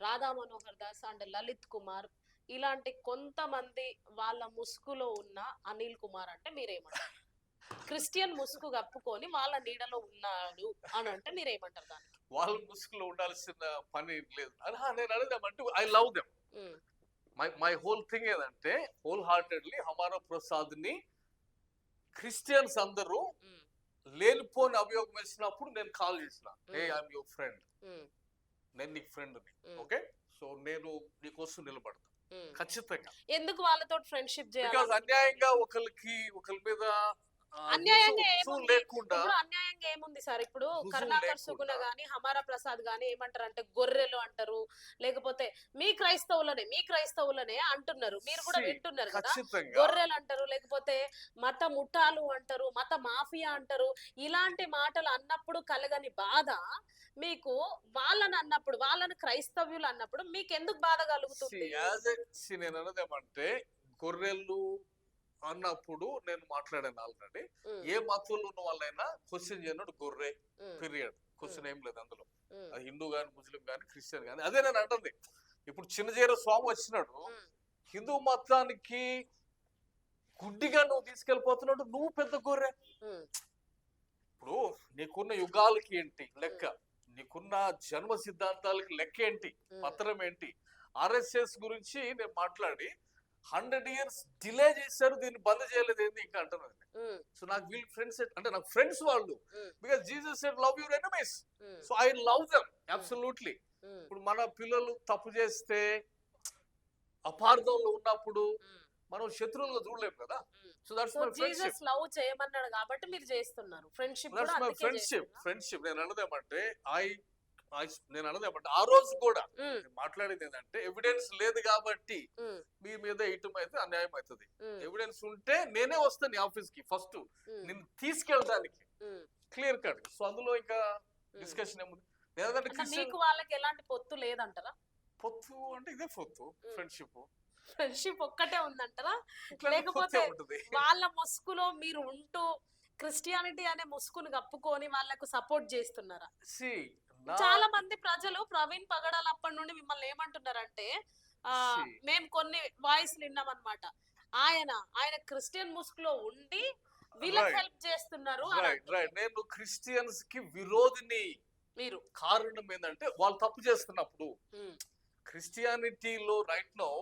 రాధా మనోహర్ దాస్ అండ్ లలిత్ కుమార్ ఇలాంటి కొంతమంది వాళ్ళ ముసుగులో ఉన్న అనిల్ కుమార్ అంటే మీరేమంటారు? క్రిస్టియన్ ముసుగు కప్పుకొని వాళ్ళ నీడలో ఉన్నాడు అని అంటే మీరేమంటారు? దానికి వాళ్ళ ముసుగులో ఉండాల్సిన పని లేదు. నేను అడగదామంటే I love them. My whole thing ఏదంటే హోల్ హార్టెడ్లీ హమారా ప్రసాద్ ని క్రిస్టియన్స్ అందరూ లేనిపోని అభియోగం వేసినప్పుడు నేను కాల్ చేసిన, ఏ ఐఎమ్ యువర్ ఫ్రెండ్, నేను నీకు ఫ్రెండ్, ఓకే, సో నేను నీకోసం నిలబడతా ఖచ్చితంగా. ఎందుకు వాళ్ళతో ఫ్రెండ్షిప్ చేయాలి? బికాజ్ అన్యాయంగా ఒకరి మీద అన్యాయంగా ఏముంది సార్? ఇప్పుడు కరుణాకర్ సుగుణ గాని హమారా ప్రసాద్ గాని ఏమంటారు అంటే గొర్రెలు అంటారు, లేకపోతే మీ క్రైస్తవులనే అంటున్నారు, మీరు కూడా వింటున్నారు కదా, గొర్రెలు అంటారు, లేకపోతే మత ముఠాలు అంటారు, మత మాఫియా అంటారు. ఇలాంటి మాటలు అన్నప్పుడు కలగని బాధ మీకు వాళ్ళని అన్నప్పుడు, వాళ్ళని క్రైస్తవ్యులు అన్నప్పుడు మీకు ఎందుకు బాధ కలుగుతుంది? నేను అన్నదేమంటే గొర్రెలు అన్నప్పుడు నేను మాట్లాడాను ఆల్రెడీ. ఏ మతంలో ఉన్న వాళ్ళైనా క్వశ్చన్ చేయనడు గొర్రె, పీరియడ్, క్వశ్చన్ ఏం లేదు అందులో. అది హిందూ గాని, ముస్లిం గాని, క్రిస్టియన్ గాని. అదే నేను అంటుంది. ఇప్పుడు చిన్నజీర స్వామి వచ్చినాడు, హిందూ మతానికి గుడ్డిగా నువ్వు తీసుకెళ్ళిపోతున్నాడు, నువ్వు పెద్ద గొర్రె. ఇప్పుడు నీకున్న యుగాలకి ఏంటి లెక్క, నీకున్న జన్మ సిద్ధాంతాలకి లెక్క ఏంటి, పత్రం ఏంటి? ఆర్ఎస్ఎస్ గురించి నేను మాట్లాడి 100 years డిలే చేశారు, దీన్ని బంద్ చేయలేదు ఏంది ఇంకా అంటున్నది. సో నాకు వీళ్ళు ఫ్రెండ్స్ అంటే నాకు ఫ్రెండ్స్ వాళ్ళు, because Jesus said love your enemies, so I love them absolutely. ఇప్పుడు మన పిల్లలు తప్పు చేస్తే అపార్థంలో ఉన్నప్పుడు మనం శత్రువులుగా చూడలేము కదా. So that's my friendship. Jesus love చేయమన్నాడు కాబట్టి మీరు చేస్తున్నారు ఫ్రెండ్షిప్. That's my friendship. నేను అన్నదేమంటే నేను అన్నదేమంటే ఆ రోజు కూడా మాట్లాడేది ఏంటంటే ఎవిడెన్స్ లేదు కాబట్టి మీ మీద ఇటం అయితే అన్యాయం అవుతుంది. ఎవిడెన్స్ ఉంటే నేనే వస్తాను నీ ఆఫీస్ కి ఫస్ట్ నిన్ను తీసుకెళ్ళడానికి, క్లియర్ కట్. సో అందులో ఇంకా డిస్కషన్ ఏముంది? మీకు వాళ్ళకి ఎలాంటి పొత్తు లేదంటారా? పొత్తు అంటే ఇదే పొత్తు, ఫ్రెండ్షిప్ ఒక్కటే ఉందంటారా? లేకపోతే వాళ్ళ ముసుగులో మీరు ఉంటూ క్రిస్టియానిటీ అనే ముసుగును కప్పుకొని వాళ్ళకు సపోర్ట్ చేస్తున్నారా? చాలా మంది ప్రజలు ప్రవీణ్ పగడాల అప్పటి నుండి మిమ్మల్ని ఏమంటున్నారంటే, మేము కొన్ని వాయిస్ విన్నామన్నమాట, ఆయన క్రిస్టియన్ ముసుగులో ఉండి వీళ్ళకి హెల్ప్ చేస్తున్నారు. నేను క్రిస్టియన్స్ కి విరోధిని. మీరు కారణం ఏంటంటే వాళ్ళు తప్పు చేస్తున్నప్పుడు క్రిస్టియానిటీలో రైట్ నౌ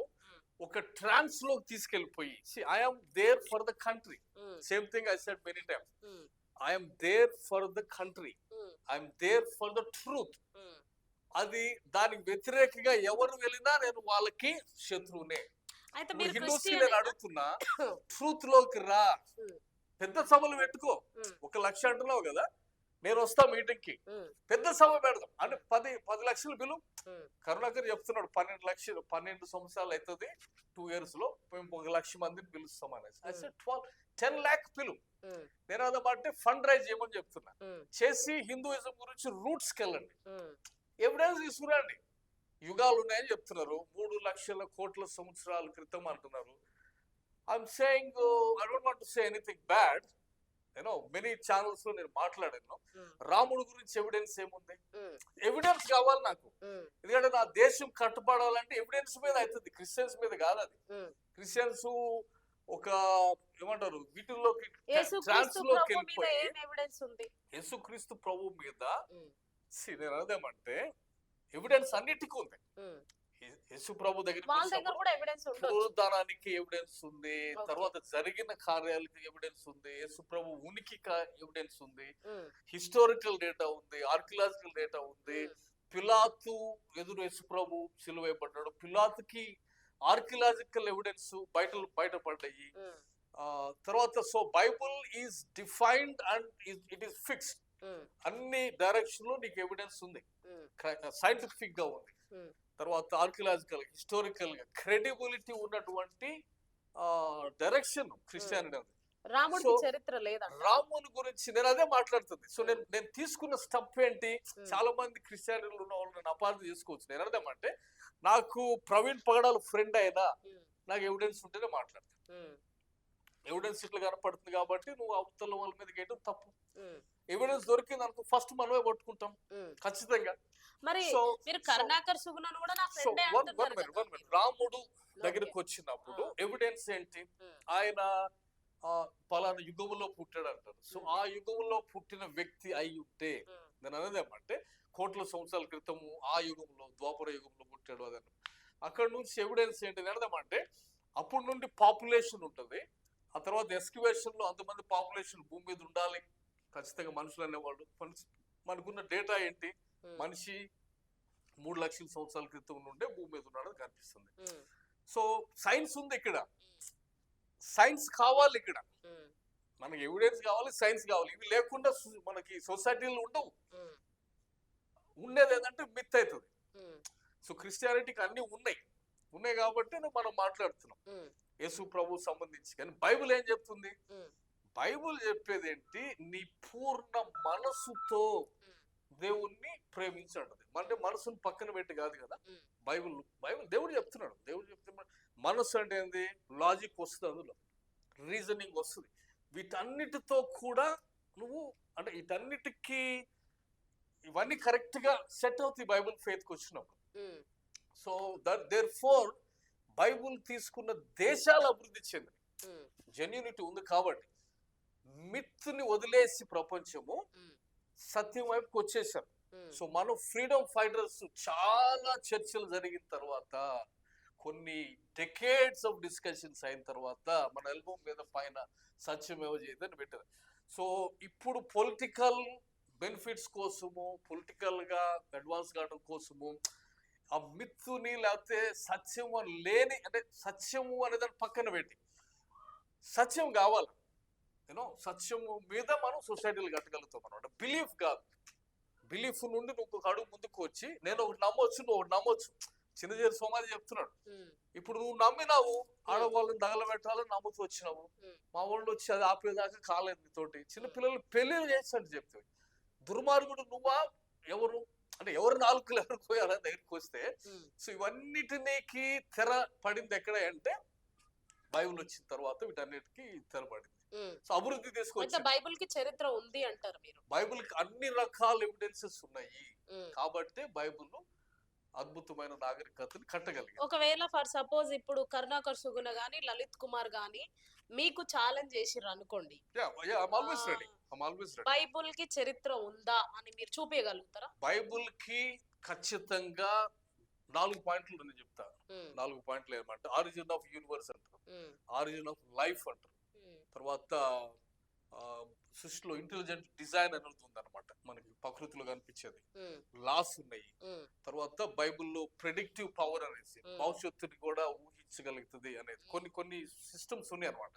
ఒక ట్రాన్స్ లోకి తీసుకెళ్లిపోయి, I am there for the country. Same thing I said many times, I am there for the country, I'm there for the truth. అది దానికి వ్యతిరేకంగా ఎవరు వెళ్ళినా నేను వాళ్ళకి శత్రువునే. హిందూస్ కి నేను అడుగుతున్నా, ట్రూత్ లోకి రా, పెద్ద సభలు పెట్టుకో. 1 లక్ష అంటున్నావు కదా, నేను వస్తా మీటింగ్ కి, పెద్ద సభ పెడదాం అంటే 10 లక్షలు బిలు. కరుణాకర్ చెప్తున్నాడు 12 సంవత్సరాలు అవుతుంది, 2 years లో మేము 1 లక్ష మందిని పిలుస్తాం అనేసి. I said 10 lakh పిలు. నేను అదమంటే ఫండ్ రైజ్ చేయమని చెప్తున్నా. చేసి హిందూయిజం గురించి రూట్స్ కి వెళ్ళండి, ఎవిడెన్స్ తీసుకురండి. యుగాలు ఉన్నాయని చెప్తున్నారు, 3 లక్షల కోట్ల సంవత్సరాల క్రితం అంటున్నారు. I'm saying I don't want to say anything bad, many channels లో నేను మాట్లాడాను. రాముడు గురించి ఎవిడెన్స్ ఏముంది? ఎవిడెన్స్ కావాలి నాకు, ఎందుకంటే నా దేశం కట్టుబడాలంటే ఎవిడెన్స్ మీద అవుతుంది, క్రిస్టియన్స్ మీద కాదు. అది క్రిస్టియన్స్ ఒక ఏమంటారు వీటిల్లోకి ట్రాన్స్ లోకి వెళ్ళిపోయి యేసుక్రీస్తు ప్రభు మీద నేను అదేమంటే ఎవిడెన్స్ అన్నిటికీ ఉంది. యేసు ప్రభు దగ్గర పునరుద్ధానానికి ఎవిడెన్స్ ఉంది, తర్వాత జరిగిన కార్యాలకి ఎవిడెన్స్ ఉంది, యేసు ప్రభు ఉనికి ఎవిడెన్స్ ఉంది, హిస్టారికల్ డేటా ఉంది, ఆర్కియలాజికల్ డేటా ఉంది. పిలాతు ఎదురు యేసు ప్రభు సిలువైపడ్డాడు, పిలాతుకి ఆర్కియలాజికల్ ఎవిడెన్స్ బయటపడ్డాయి. తర్వాత so Bible is defined and it is fixed. అన్ని డైరెక్షన్ లో నీకు ఎవిడెన్స్ ఉంది, సైంటిఫిక్ గా ఉంది. తర్వాత ఆర్కియలాజికల్, హిస్టారికల్ గా క్రెడిబిలిటీ ఉన్నటువంటి డైరెక్షన్ క్రిస్టియానిటీ. రాముడి చరిత్ర లేదా? రాముని గురించి నేను అదే మాట్లాడుతుంది. సో నేను తీసుకున్న స్టెప్ ఏంటి, చాలా మంది క్రిస్టియానిటీలు ఉన్న వాళ్ళు నన్ను అపార్థం చేసుకోవచ్చు. నేను అర్థమంటే నాకు ప్రవీణ్ పగడాల ఫ్రెండ్ అయినా నాకు ఎవిడెన్స్ ఉంటేనే మాట్లాడతాను. ఎవిడెన్స్ ఇట్లా కనపడుతుంది కాబట్టి నువ్వు అవతల వాళ్ళ మీద వేయడం తప్పు. ఎవిడెన్స్ దొరికింది అనుకో ఫస్ట్ మనమే పట్టుకుంటాం ఖచ్చితంగా. మరి మీరు కరుణాకర్ సుగుణను కూడా నా ఫ్రెండే అంటున్నారు. రాముడు దగ్గరికి వచ్చినప్పుడు ఎవిడెన్స్ ఏంటి? ఆయన పలానా యుగంలో పుట్టాడు అంటారు. సో ఆ యుగంలో పుట్టిన వ్యక్తి అయి ఉంటే నేను అనేది ఏమంటే కోట్ల సంవత్సరాల క్రితము ఆ యుగంలో ద్వాపర యుగంలో పుట్టాడు అదని. అక్కడ నుంచి ఎవిడెన్స్ ఏంటి అంటే అప్పటి నుండి పాపులేషన్ ఉంటుంది, ఆ తర్వాత ఎస్క్యువేషన్ లో అంతమంది పాపులేషన్ భూమి మీద ఉండాలి ఖచ్చితంగా మనుషులు అనేవాళ్ళు. మనకున్న డేటా ఏంటి, మనిషి 3 లక్షల సంవత్సరాల క్రితం నుండే భూమి మీద ఉన్నాడని కనిపిస్తుంది. సో సైన్స్ ఉంది ఇక్కడ, సైన్స్ కావాలి ఇక్కడ, మనకి ఎవిడెన్స్ కావాలి, సైన్స్ కావాలి. ఇవి లేకుండా మనకి సొసైటీలు ఉండవు. ఉండేది ఏంటంటే మిత్ అవుతుంది. సో క్రిస్టియానిటీకి అన్ని ఉన్నాయి కాబట్టి మనం మాట్లాడుతున్నాం యేసు ప్రభు సంబంధించి. కానీ బైబుల్ ఏం చెప్తుంది? బైబుల్ చెప్పేది ఏంటి? నీ పూర్ణ మనసుతో దేవుణ్ణి ప్రేమించండి. అంటే మనసుని పక్కన పెట్టి కాదు కదా. బైబుల్ దేవుడు చెప్తున్నాడు. మనసు అంటే ఏంది? లాజిక్ వస్తుంది, అందులో రీజనింగ్ వస్తుంది. వీటన్నిటితో కూడా నువ్వు అంటే వీటన్నిటికీ ఇవన్నీ కరెక్ట్ గా సెట్ అవుతాయి బైబుల్ ఫెయిత్ కి వచ్చినప్పుడు. సో దేర్ ఫోర్ బైబుల్ తీసుకున్న దేశాలు అభివృద్ధి చెంది. జెన్యూనిటీ ఉంది కాబట్టి మిత్ని వదిలేసి ప్రపంచము సత్యం వైపుకి వచ్చేసారు. సో మనం ఫ్రీడమ్ ఫైటర్స్ చాలా చర్చలు జరిగిన తర్వాత, కొన్ని డెకేడ్స్ ఆఫ్ డిస్కషన్స్ అయిన తర్వాత మన ఆల్బమ్ మీద పైన సత్యమేవ జయతేని పెట్టారు. సో ఇప్పుడు పొలిటికల్ బెనిఫిట్స్ కోసము, పొలిటికల్ గా అడ్వాన్స్ కావడం కోసము ఆ మిత్తుని లేకపోతే సత్యము లేని, అంటే సత్యము అనేదాన్ని పక్కన పెట్టి సత్యం కావాలి, యూనో సత్యము మీద మనం సొసైటీలు కట్టగలుగుతాం అనమాట. బిలీఫ్ కాదు, బిలీఫ్ నుండి నువ్వు ఒక అడుగు ముందుకు వచ్చి నేను ఒకటి నమ్మొచ్చు, నువ్వు ఒకటి నమ్మొచ్చు. చిన్నజీరి సోమాజీ చెప్తున్నాడు, ఇప్పుడు నువ్వు నమ్మినావు, ఆడవాళ్ళని తగలబెట్టాలని నమ్ముతూ వచ్చినావు, మా వాళ్ళు వచ్చి అది ఆపేదాకా కాలేదు నీతోటి, చిన్నపిల్లలు పెళ్లిళ్ళు చేసినట్టు చెప్తావు. దుర్మార్గుడు నువ్వా, ఎవరు అంటే ఎవరు నాలుగులు ఎవరు పోయారని దగ్గరికి వస్తే, సో ఇవన్నిటికి తెర పడింది ఎక్కడ అంటే బైబిల్ వచ్చిన తర్వాత వీటన్నిటికీ తెర పడింది. సో అభివృద్ధి తీసుకొచ్చి బైబిల్ కి చరిత్ర ఉంది అంటారు మీరు? బైబిల్ కి అన్ని రకాల ఎవిడెన్సెస్ ఉన్నాయి కాబట్టి బైబిల్ అద్భుతమైన నాగరికతని కట్టగలిగింది. ఒకవేళ ఫర్ సపోజ్ ఇప్పుడు కరుణాకర్ సుగుణ గాని లలిత్ కుమార్ గాని మీకు ఛాలెంజ్ చేసిర్రు అనుకోండి, బైబుల్ కి చరిత్ర ఉందా అని మీరు చూపించగలుగుతారా? బైబుల్ కి ఖచ్చితంగా 4 పాయింట్లు నేను చెప్తా. 4 పాయింట్లు ఏమంటే ఆరిజిన్ ఆఫ్ యూనివర్స్ అంటారు, ఆరిజిన్ ఆఫ్ లైఫ్ అంటారు, తర్వాత సృష్టిలో ఇంటెలిజెంట్ డిజైన్ అనేది ఉందన్నమాట, మనకి ప్రకృతిలో కనిపించేది, లాస్ ఉన్నాయి, తర్వాత బైబిల్లో ప్రెడిక్టివ్ పవర్ అనేసి భవిష్యత్తుని కూడా ఊహించగలుగుతుంది అనేది కొన్ని సిస్టమ్స్ ఉన్నాయి అనమాట.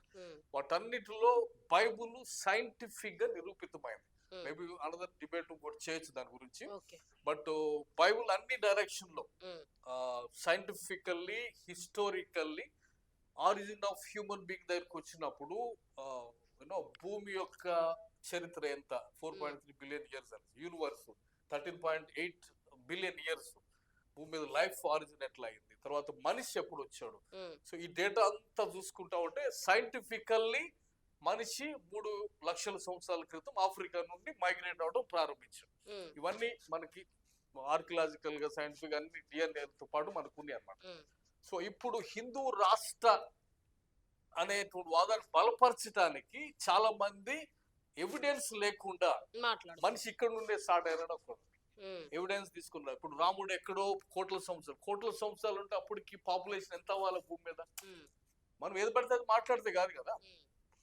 వాటన్నిటిలో బైబుల్ సైంటిఫిక్ గా నిరూపితమైంది. మేబీ అనదర్ డిబేట్ కూడా చేయొచ్చు దాని గురించి. బట్ బైబుల్ అన్ని డైరెక్షన్ లో scientifically, historically origin of human being దగ్గరకు వచ్చినప్పుడు భూమి యొక్క చరిత్ర ఎంత, 4.3 billion years, universe 13.8 billion years, భూమి మీద లైఫ్ ఆరిజిన్ ఎట్లా అయింది, తర్వాత మనిషి ఎప్పుడు వచ్చాడు. సో ఈ డేటా అంతా చూసుకుంటా ఉంటే సైంటిఫికల్లీ మనిషి 3 లక్షల సంవత్సరాల క్రితం ఆఫ్రికా నుండి మైగ్రేట్ అవడం ప్రారంభించాడు. ఇవన్నీ మనకి ఆర్కియలాజికల్ గా, సైంటిఫిక్ అన్ని డిఎన్ఏతో పాటు మనకు ఉన్నాయి అన్నమాట. సో ఇప్పుడు హిందూ రాష్ట్ర అనేటువంటి వాదాన్ని బలపరచడానికి చాలా మంది ఎవిడెన్స్ లేకుండా మనిషి ఇక్కడ నుండే స్టార్ట్ అయ్యారని ఒక ఎవిడెన్స్ తీసుకున్నారు. ఇప్పుడు రాముడు ఎక్కడో కోట్ల సంవత్సరాలు ఉంటే అప్పటికి పాపులేషన్ ఎంత అవ్వాలి భూమి మీద? మనం ఏది పడితే అది మాట్లాడితే కాదు కదా.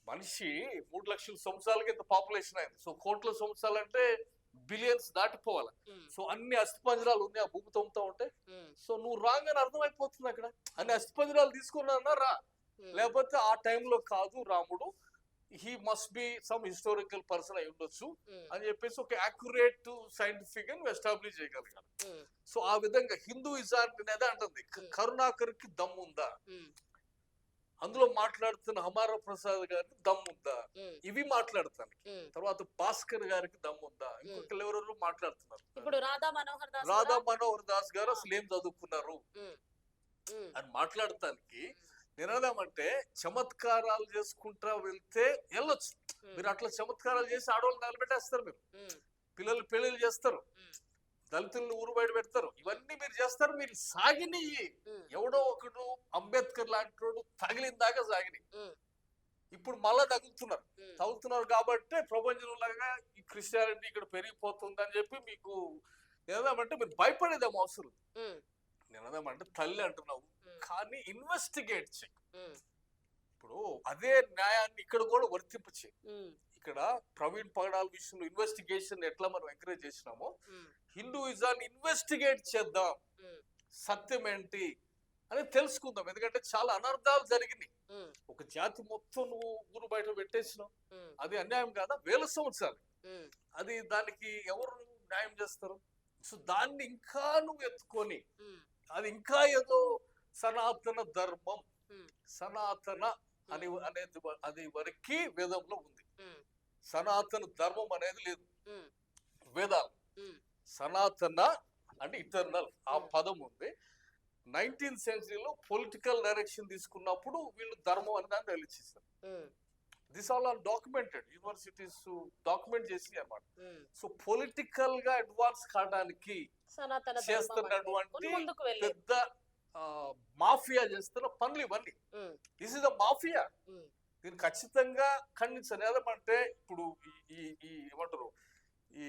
మనిషి 3 లక్షల సంవత్సరాలకి ఎంత పాపులేషన్ అయింది. సో కోట్ల సంవత్సరాలు అంటే బిలియన్స్ దాటిపోవాలి. సో అన్ని అస్థిపంజరాలు ఉన్నాయి ఆ భూమి తమ్ముతా ఉంటే. సో నువ్వు రాంగ్ అని అర్థమైపోతుంది అక్కడ. అన్ని అస్థిపంజరాలు తీసుకున్నా రా, లేకపోతే ఆ టైంలో కాదు రాముడు, he must be some historical person అయి ఉండొచ్చు అని చెప్పేసి ఒక అక్యురేట్ సైంటిఫిక్ అని ఎస్టాబ్లిష్ చేయగలిగారు. సో ఆ విధంగా హిందూయిజాన్ని అనేది అంటుంది. కరుణాకర్ కి దమ్ముందా, అందులో మాట్లాడుతున్న హమారా ప్రసాద్ గారికి దమ్ముందా, ఇవి మాట్లాడతాను. తర్వాత భాస్కర్ గారికి దమ్ముందా, ఇంకొకరు ఎవరెవరు మాట్లాడుతున్నారు. ఇప్పుడు రాధా మనోహర్ దాస్ గారు అసలు ఏం చదువుకున్నారు అని మాట్లాడటానికి నినాదమంటే చమత్కారాలు చేసుకుంటా వెళ్తే వెళ్ళొచ్చు. మీరు అట్లా చమత్కారాలు చేసి ఆడవాళ్ళు నిలబెట్టేస్తారు, మీరు పిల్లలు పెళ్లిళ్ళు చేస్తారు, దళితులను ఊరు బయట పెడతారు, ఇవన్నీ మీరు చేస్తారు. మీరు సాగిని ఎవడో ఒకడు అంబేద్కర్ లాంటి తగిలిన దాకా సాగిని. ఇప్పుడు మళ్ళా తగులుతున్నారు కాబట్టి ప్రపంచంలాగా ఈ క్రిస్టియానిటీ ఇక్కడ పెరిగిపోతుంది అని చెప్పి మీకు నినాదమంటే మీరు భయపడేదేమో అవసరం. నినాదమంటే తల్లి అంటున్నావు, కానీ ఇన్వెస్టిగేట్ చేయి. ఇప్పుడు అదే న్యాయాన్ని ఇక్కడ కూడా వర్తింపచేయి. ఇక్కడ ప్రవీణ్ పగడాల విషయంలో ఇన్వెస్టిగేషన్ ఎట్లా మనం ఎంకరేజ్ చేసినామో, హిందూయిజాన్ని ఇన్వెస్టిగేట్ చేద్దాం, సత్యం ఏంటి అని తెలుసుకుందాం. ఎందుకంటే చాలా అనర్థాలు జరిగినాయి. ఒక జాతి మొత్తం నువ్వు ఊరు బయట పెట్టేసినావు, అది అన్యాయం కాదా? 1000 సంవత్సరాలు అది, దానికి ఎవరు న్యాయం చేస్తారు? సో దాన్ని ఇంకా నువ్వు ఎత్తుకొని అది ఇంకా ఏదో సనాతన ధర్మం, సనాతన అనేది అది వరకు వేదంలో ఉంది. సనాతన ధర్మం అనేది లేదు వేదాలు. సనాతన అంటే ఇటర్నల్ ఆ పదం ఉంది. 19th సెంచరీలో పొలిటికల్ డైరెక్షన్ తీసుకున్నప్పుడు వీళ్ళు ధర్మం అని దాన్ని తెలియచేస్తారు. This all are documented, universities document చేసి అన్నమాట. సో పొలిటికల్ గా అడ్వాన్స్ కావడానికి చేస్తున్నటువంటి పెద్ద మాఫియా చేస్తున్న పనులు ఇవన్నీ. This is the mafia. దీన్ని ఖచ్చితంగా ఖండించాలి. ఏమంటే ఇప్పుడు ఈ ఏమంటారు ఈ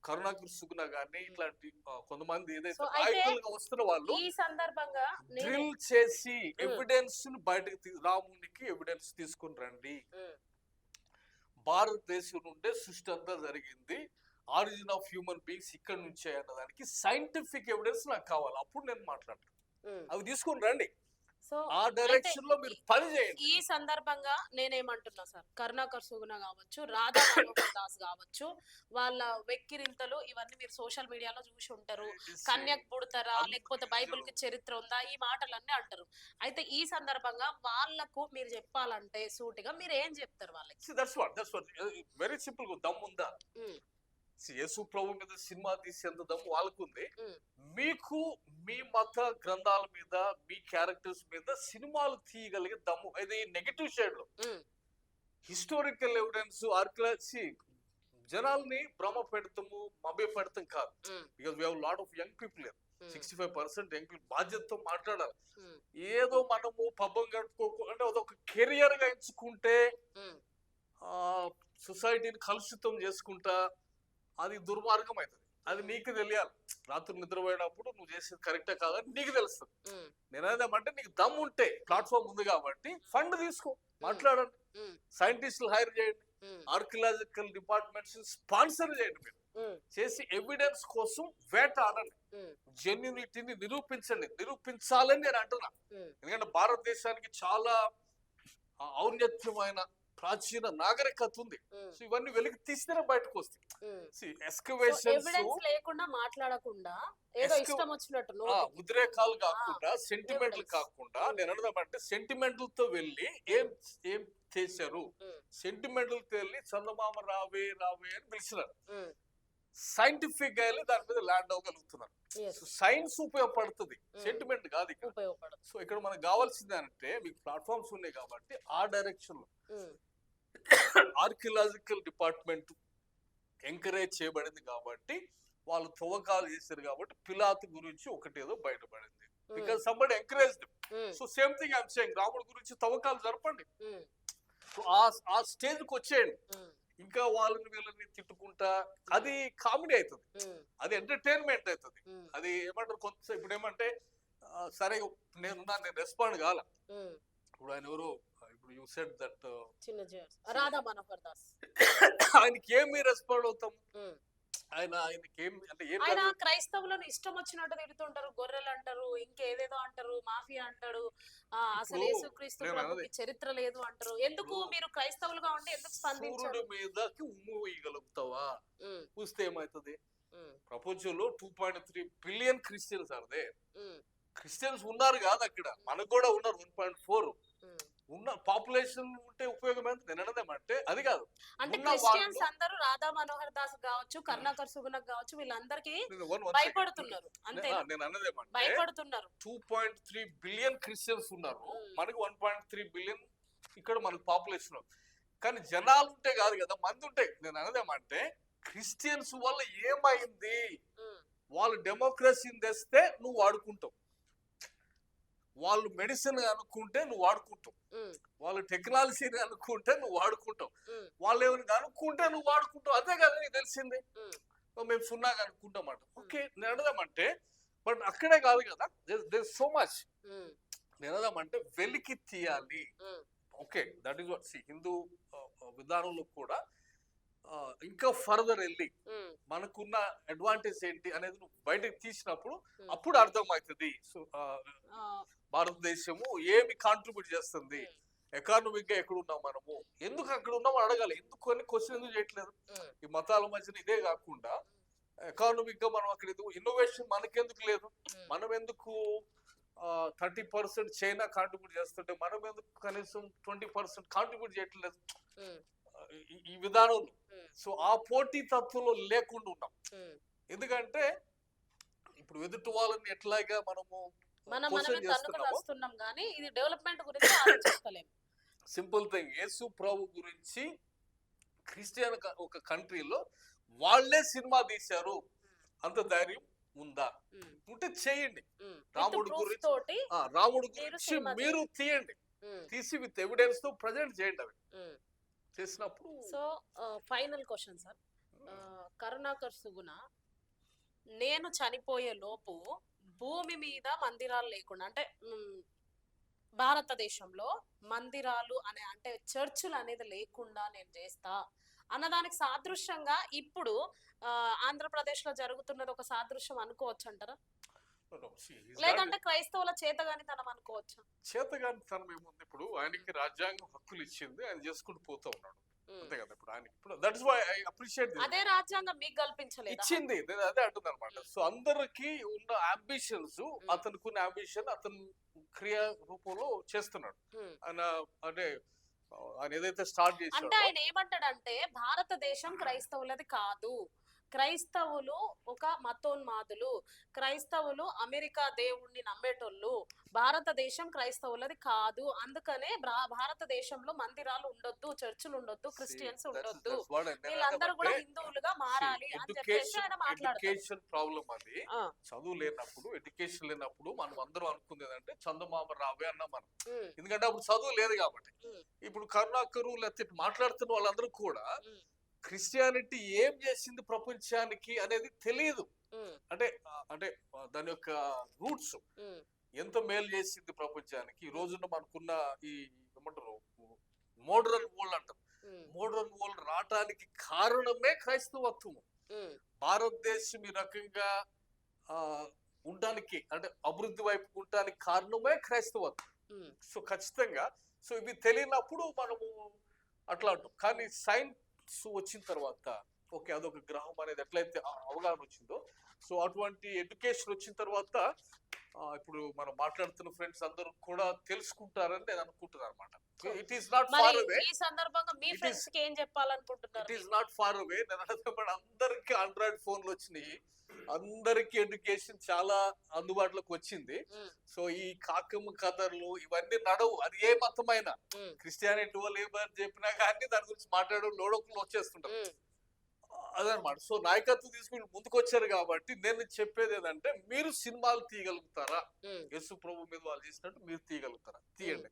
కరుణాకర్ సుగుణ గాని ఇట్లాంటి కొంతమంది ఏదైతే నాయకులుగా వస్తున్న వాళ్ళు ఈ సందర్భంగా డ్రిల్ చేసి ఎవిడెన్స్ బయటకు రామునికి ఎవిడెన్స్ తీసుకుని రండి. భారతదేశం నుండే సృష్టి అంతా జరిగింది, ఆరిజిన్ ఆఫ్ హ్యూమన్ బీయింగ్స్ ఇక్కడ నుంచే అన్నదానికి సైంటిఫిక్ ఎవిడెన్స్ నాకు కావాలి. అప్పుడు నేను మాట్లాడతాను. అవి తీసుకుని రండి. సో ఆ డైరెక్షన్ లో మీరు పని చేయండి. ఈ సందర్భంగా నేనేమంటున్నా సార్, కరుణాకర్ సుగుణ కావచ్చు, రాధా మనోహర్ దాస్ కావచ్చు, వాళ్ళ వెక్కిరింతలు ఇవన్నీ మీరు సోషల్ మీడియాలో చూసి ఉంటారు. కన్యక్ పుడతారా, లేకపోతే బైబిల్ కి చరిత్ర ఉందా, ఈ మాటలన్నీ అంటారు. అయితే ఈ సందర్భంగా వాళ్ళకు మీరు చెప్పాలంటే సూటిగా మీరు ఏం చెప్తారు వాళ్ళకి? దట్స్ వాట్ వెరీ సింపుల్ గా దమ్ముందా? యేసు ప్రభు మీద సినిమా తీసేంత దమ్ము వాళ్ళకుంది. మీకు మీ మత గ్రంథాల మీద, మీ క్యారెక్టర్స్ మీద సినిమాలు తీయగలిగే దమ్ము, ఇది నెగటివ్ షేడ్ లో హిస్టారికల్ ఎవిడెన్స్ ఆర్కియాలజీ జనాల్ని భ్రమ పెడతాము, మభ్య పెడతాం కాదు. Because we have lot of young people 65% young people బాధ్యతతో మాట్లాడాలి. ఏదో మనము పబ్బం గడుపుకో అంటే అదొక కెరియర్ గా ఎంచుకుంటే సొసైటీని కలుషితం చేసుకుంటా అది దుర్మార్గం అవుతుంది. అది నీకు తెలియాలి. రాత్రి నిద్రపోయేటప్పుడు నువ్వు చేసేది కరెక్టే కాదని నీకు తెలుస్తుంది. నేనేదేమంటే నీకు దమ్ ఉంటే ప్లాట్ఫామ్ ఉంది కాబట్టి ఫండ్ తీసుకో, మాట్లాడండి, సైంటిస్టులు హైర్ చేయండి, ఆర్కియలాజికల్ డిపార్ట్మెంట్స్ స్పాన్సర్ చేయండి. మీరు చేసి ఎవిడెన్స్ కోసం వేటాడండి, జెన్యూనిటీని నిరూపించాలని నేను అంటున్నా. ఎందుకంటే భారతదేశానికి చాలా ఔన్నత్యమైన ప్రాచీన నాగరికత ఉంది. సో ఇవన్నీ వెలికి తీస్తేనే బయటకు వస్తాయి. ఎవిడెన్స్ లేకుండా మాట్లాడకుండా ఏదో ఇష్టం వచ్చినట్టు ఉద్రేకాలు కాకుండా, సెంటిమెంట్లు కాకుండా, నేను అన్నదంటే సెంటిమెంటల్ తో వెళ్ళి ఏం చేశారు, సెంటిమెంటల్ తో వెళ్ళి చందమామ రావే రావే అని పిలిచినారు. సైంటిఫిక్ గా వెళ్ళి దాని మీద ల్యాండ్ అవ్వగలుగుతున్నారు. సైన్స్ ఉపయోగపడుతుంది, సెంటిమెంట్ కాదు ఇక్కడ. సో ఇక్కడ మనకు కావాల్సింది అంటే మీకు ప్లాట్ఫామ్స్ ఉన్నాయి కాబట్టి ఆ డైరెక్షన్ లో ఆర్కియలాజికల్ డిపార్ట్మెంట్ ఎంకరేజ్ చేయబడింది కాబట్టి, వాళ్ళు తవ్వకాలు చేశారు కాబట్టి పిలాతు గురించి ఒకటేదో బయటపడింది. Because somebody encouraged. So same thing I'm saying, రాముడి గురించి తవ్వకాలు జరపండి. సో ఆ స్టేజ్ కి వచ్చేయండి. ఇంకా వాళ్ళని వీళ్ళని తిట్టుకుంటా అది కామెడీ అవుతుంది, అది ఎంటర్టైన్మెంట్ అవుతుంది. అది ఏమంటారు కొంత ఇప్పుడు ఏమంటే సరే నేను రెస్పాండ్ కాల. ఇప్పుడు ఆయన ఎవరు you said that Radha Manohar Das, ఆయనకి ఏమి రెస్పాండ్ అవుతాం? ఆయనకి ఏం అంటే ఆయన క్రైస్తవులను ఇష్టం వచ్చినట్టు తిడుతుంటారు, గొర్రెలు అంటారు, ఇంకేదేదో అంటారు, మాఫియా అంటాడు, అసలు యేసుక్రీస్తు ప్రభుకి చరిత్ర లేదు అంటారు. ఎందుకు మీరు క్రైస్తవులుగా ఉండి ఎందుకు స్పందించారు? మీదకి ఉమ్ము వేయగలుగుతావా? చూస్తే ఏమవుతుంది? ప్రపంచంలో 2.3 బిలియన్ క్రిస్టియన్స్ ఆర్ క్రిస్టియన్స్ ఉన్నారు కాదు, అక్కడ మనకు కూడా ఉన్నారు 1.4. ఉన్న పాపులేషన్ ఉంటే ఉపయోగం ఎంత? నేను అన్నదేమంటే అది కాదు. అంటే క్రిస్టియన్స్ అందరూ రాధా మనోహర్ దాస్ కావచ్చు, కరుణాకర్ సుగుణ కావచ్చు, వీళ్ళందరికీ భయపడుతున్నారు. అంతే, నేను అన్నదేమంటే భయపడుతున్నారు. 2.3 బిలియన్ క్రిస్టియన్స్ ఉన్నారు, మనకి 1.3 బిలియన్ ఇక్కడ మనకు పాపులేషన్. కానీ జనాలు ఉంటే కాదు కదా, మంది ఉంటాయి. నేను అన్నదేమంటే క్రిస్టియన్స్ వల్ల ఏమైంది? వాళ్ళు డెమోక్రసీని తెస్తే నువ్వు వాడుకుంటావు, వాళ్ళు మెడిసిన్ అనుకుంటే నువ్వు వాడుకుంటావు, వాళ్ళు టెక్నాలజీని అనుకుంటే నువ్వు వాడుకుంటావు, వాళ్ళు ఏమైనా అనుకుంటే నువ్వు వాడుకుంటావు. అదే కదా నీకు తెలిసింది. మేము సున్నాగా అనుకుంటాం అంట. ఓకే, నేను అడదామంటే బట్ అక్కడే కాదు కదా, దేర్ సో మచ్. నేను అడదామంటే వెలికి తీయాలి. Okay, that is what Hindu విధానంలో కూడా ఇంకా ఫర్దర్ వెళ్ళి మనకున్న అడ్వాంటేజ్ ఏంటి అనేది నువ్వు బయటకు తీసినప్పుడు అప్పుడు అర్థమవుతుంది. సో భారతదేశము ఏమి కాంట్రిబ్యూట్ చేస్తుంది, ఎకానమిక్ గా ఎక్కడ ఉన్నాం, మనము ఎందుకు అక్కడ ఉన్నామో అడగాలి. ఎందుకు అని క్వశ్చన్ ఎందుకు చేయట్లేదు? ఈ మతాల మధ్యన ఇదే కాకుండా ఎకానమిక్ గా మనం అక్కడ ఇన్నోవేషన్ మనకెందుకు లేదు? మనం ఎందుకు 30% చైనా కాంట్రిబ్యూట్ చేస్తుంటే మనం ఎందుకు కనీసం 20% కాంట్రిబ్యూట్ చేయట్లేదు ఈ విధానంలో? సో ఆ పోటీ తత్వంలో లేకుండా ఉన్నాం. ఎందుకంటే ఇప్పుడు ఎదుటి వాళ్ళని ఎట్లాగా మనము సింపుల్ థింగ్, యేసు ప్రభు గురించి క్రిస్టియన్ ఒక కంట్రీలో వాళ్ళే సినిమా తీశారు, అంత ధైర్యం ఉందా? ఉమ్, ఉంటే చేయండి. ఉమ్. రాముడి With proof గురించి తోటి రాముడి మీరు గురించి సినిమా మీరు తీయండి, ఉమ్, తీసి విత్ ఎవిడెన్స్ తో ప్రజెంట్ చేయండి. అవి ఉమ్. చేసినప్పుడు so final question sir, Karunakar Suguna నేను చనిపోయే లోపు భూమి మీద మందిరాలు లేకుండా అంటే భారతదేశంలో మందిరాలు అనే అంటే చర్చిలు అనేది లేకుండా నేను చేస్తా అన్నదానికి సాదృశ్యంగా ఇప్పుడు ఆంధ్రప్రదేశ్ లో జరుగుతున్నది ఒక సాదృశ్యం అనుకోవచ్చు అంటారా? లేదంటే క్రైస్తవుల చేతగానితనం అనుకోవచ్చు? చేతగానితనం ఏముంది? ఇప్పుడు ఆయనకి రాజ్యాంగం హక్కులు ఇచ్చింది, ఆయన చేసుకుంటూ పోతూ ఉన్నాడు, అంతే కదా. ఇప్పుడు ఆయన ఇప్పుడు దట్స్ వై ఐ అప్రిషియేట్ అదే రాజ్యాంగం మీకు కల్పించలేదు ఇచ్చింది, నేను అదే అంటుంది అనమాట. సో అందరికి ఉన్న అంబిషన్స్, అతనికి ఉన్న అంబిషన్ అతను క్రియ రూపంలో చేస్తున్నాడు. ఆయన అంటే ఆయన ఏదైతే స్టార్ట్ చేశాడో అంటే ఆయన ఏమంటాడంటే భారతదేశం క్రైస్తవులది కాదు, క్రైస్తవులు ఒక మతోన్మాదులు, క్రైస్తవులు అమెరికా దేవుణ్ణి నమ్మేటోళ్ళు, భారతదేశం క్రైస్తవులది కాదు, అందుకనే భారతదేశంలో మందిరాలు ఉండొద్దు, చర్చిలు ఉండొద్దు, క్రిస్టియన్స్ ఉండొద్దు, వీళ్ళందరూ కూడా హిందువులుగా మారాలి అని చెప్పేసి ఆయన మాట్లాడతారు. ఎడ్యుకేషన్ ప్రాబ్లం అది. చదువు లేనప్పుడు, ఎడ్యుకేషన్ లేనప్పుడు మనం అందరం అనుకుంది ఏంటంటే చందమామ రావే అన్నాం మనం, ఎందుకంటే అప్పుడు చదువు లేదు కాబట్టి. ఇప్పుడు కరుణాకరు లేకపోతే మాట్లాడుతున్న వాళ్ళందరూ కూడా క్రిస్టియానిటీ ఏం చేసింది ప్రపంచానికి అనేది తెలియదు. అంటే అంటే దాని యొక్క రూట్స్ ఎంత మేలు చేసింది ప్రపంచానికి. ఈ రోజున మనకున్న ఈ ఏమంటారు మోడరన్ వరల్డ్ అంటారు, మోడరన్ వరల్డ్ రావటానికి కారణమే క్రైస్తవత్వము. భారతదేశం ఈ రకంగా ఉండడానికి అంటే అభివృద్ధి వైపు ఉండడానికి కారణమే క్రైస్తవత్వం. సో ఖచ్చితంగా సో ఇవి తెలియనప్పుడు మనము అట్లా అంటాం. కానీ సైన్స్ వచ్చిన తర్వాత ఓకే అదొక గ్రహం అనేది ఎట్లయితే అవగాహన వచ్చిందో, సో అటువంటి ఎడ్యుకేషన్ వచ్చిన తర్వాత ఇప్పుడు మనం మాట్లాడుతున్న ఫ్రెండ్స్ అందరూ కూడా తెలుసుకుంటారని నేను అనుకుంటున్నాను అనమాట. It is not far away. ఈ సందర్భంగా మీ ఫ్రెండ్స్ కి ఏం చెప్పాలనుకుంటున్నారు? It is not far away. నేను అంటే అందరికి ఆండ్రాయిడ్ ఫోన్లు వచ్చినాయి, అందరికి ఎడ్యుకేషన్ చాలా అందుబాటులోకి వచ్చింది. సో ఈ కాకమ్మ కథలు ఇవన్నీ నడవు, అది ఏ మతమైనా, క్రిస్టియానిటీ వాళ్ళు ఏమని చెప్పినా కానీ దాని గురించి మాట్లాడే లోడకులు వచ్చేస్తుంటారు, అదనమాట. సో నాయకత్వం తీసుకుని ముందుకు వచ్చారు కాబట్టి నేను చెప్పేది ఏంటంటే మీరు సినిమాలు తీయగలుగుతారా, యేసు ప్రభు మీద వాళ్ళు చేసినట్టు మీరు తీయగలుగుతారా, తీయండి.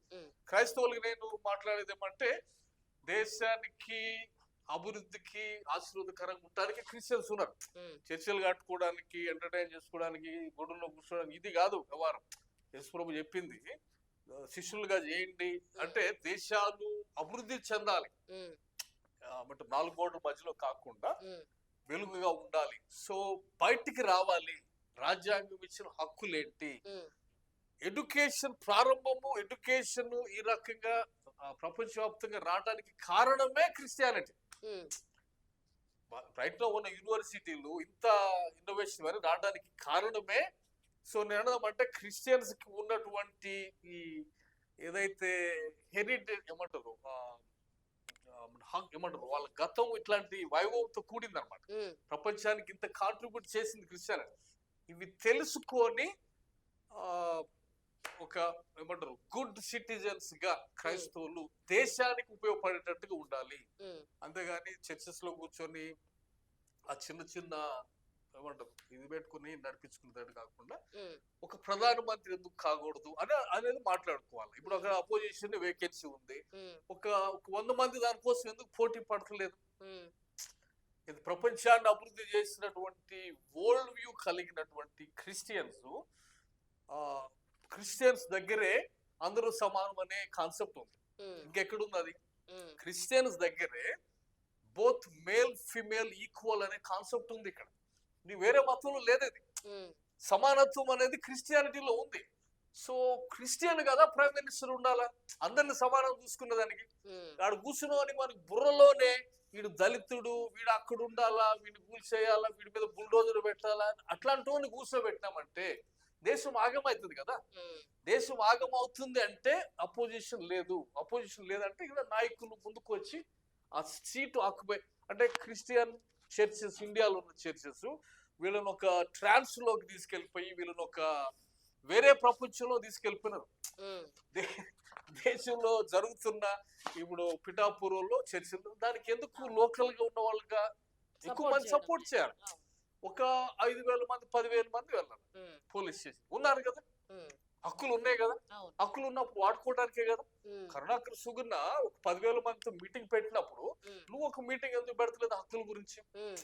క్రైస్తవులకి నేను మాట్లాడేది ఏమంటే దేశానికి అభివృద్ధికి ఆశీర్వాదకరంగా ఉండడానికి క్రిస్టియన్స్ ఉన్నారు. చర్చలు కట్టుకోవడానికి, ఎంటర్టైన్ చేసుకోవడానికి, గుడుల్లో కూర్చోడానికి ఇది కాదు వ్యవహారం. యేసు ప్రభు చెప్పింది శిష్యులుగా చేయండి అంటే దేశాలు అభివృద్ధి చెందాలి, బట్ 4 గోడల మధ్యలో కాకుండా వెలుగుగా ఉండాలి. సో బయటికి రావాలి, రాజ్యాంగం ఇచ్చిన హక్కులేంటి, ఎడ్యుకేషన్ ప్రారంభము, ఎడ్యుకేషన్ ఈ రకంగా ప్రపంచవ్యాప్తంగా రావడానికి కారణమే క్రిస్టియానిటీ. రైట్ లో ఉన్న యూనివర్సిటీలు ఇంత ఇన్నోవేషన్ అని రావడానికి కారణమే. సో నేను అంటే క్రిస్టియన్స్ కి ఉన్నటువంటి ఈ ఏదైతే హెరిటేజ్ ఏమంటారు వాళ్ళ గతం ఇట్లాంటి వైభవంతో కూడింది అనమాట. ప్రపంచానికి ఇంత కాంట్రిబ్యూట్ చేసింది క్రిస్టియానిటీ. ఇవి తెలుసుకొని ఒక ఏమంటారు గుడ్ సిటిజన్స్ గా క్రైస్తవులు దేశానికి ఉపయోగపడేటట్టుగా ఉండాలి. అంతేగాని చర్చెస్ లో కూర్చొని ఆ చిన్న చిన్న ఏమంటారు ఇది పెట్టుకుని నడిపించుకునేటట్టు కాకుండా ఒక ప్రధానమంత్రి ఎందుకు కాకూడదు అనేది మాట్లాడుకోవాలి. ఇప్పుడు ఒక అపోజిషన్ వేకెన్సీ ఉంది, ఒక 100 మంది దానికోసం ఎందుకు పోటీ పడతలేదు? ఇది ప్రపంచాన్ని అభివృద్ధి చేసినటువంటి వరల్డ్ వ్యూ కలిగినటువంటి క్రిస్టియన్స్ దగ్గరే అందరూ సమానం అనే కాన్సెప్ట్ ఉంది. ఇంకెక్కడుంది అది? క్రిస్టియన్స్ దగ్గరే బోత్ మేల్ ఫిమేల్ ఈక్వల్ అనే కాన్సెప్ట్ ఉంది. ఇక్కడ నీ వేరే మతంలో లేదు. ఇది సమానత్వం అనేది క్రిస్టియానిటీలో ఉంది. సో క్రిస్టియన్ కదా ప్రైమ్ మినిస్టర్ ఉండాలా, అందరిని సమానం చూసుకున్న దానికి. వాడు కూర్చున్నావు అని మనకి బుర్రలోనే వీడు దళితుడు, వీడు అక్కడ ఉండాలా, వీడిని కూల్చేయాలా, వీడి మీద బుల్డోజర్ పెట్టాలా, అట్లాంటి వాడిని కూర్చోబెట్టినామంటే దేశం ఆగమవుతుంది కదా. దేశం ఆగమవుతుంది అంటే అపోజిషన్ లేదంటే ఇక్కడ నాయకులు ముందుకు వచ్చి ఆ సీటు ఆక్యుపై అంటే క్రిస్టియన్ చర్చెస్, ఇండియాలో ఉన్న చర్చెస్ వీళ్ళని ఒక ట్రాన్స్ లోకి తీసుకెళ్ళిపోయి వీళ్ళని ఒక వేరే ప్రపంచంలో తీసుకెళ్ళిపోయినారు. దేశంలో జరుగుతున్న ఇప్పుడు పిఠాపురంలో చర్చలు దానికి ఎందుకు లోకల్ గా ఉన్న వాళ్ళగా ఎక్కువ మంది సపోర్ట్ చేయాలి. ఒక 5,000 మంది 10,000 మంది వెళ్ళాలి ఉమ్, పోలీస్ స్టేషన్. ఉన్నారు కదా, ఉమ్, హక్కులు ఉన్నాయి కదా, అవును. హక్కులు ఉన్నప్పుడు వాడుకోవడానికే కదా. ఉమ్, కరుణాకర్ సుగుణ ఒక 10,000 మందితో మీటింగ్ పెట్టినప్పుడు ఉమ్, నువ్వు ఒక మీటింగ్ ఎందుకు పెడతలేదు హక్కుల గురించి? ఉమ్,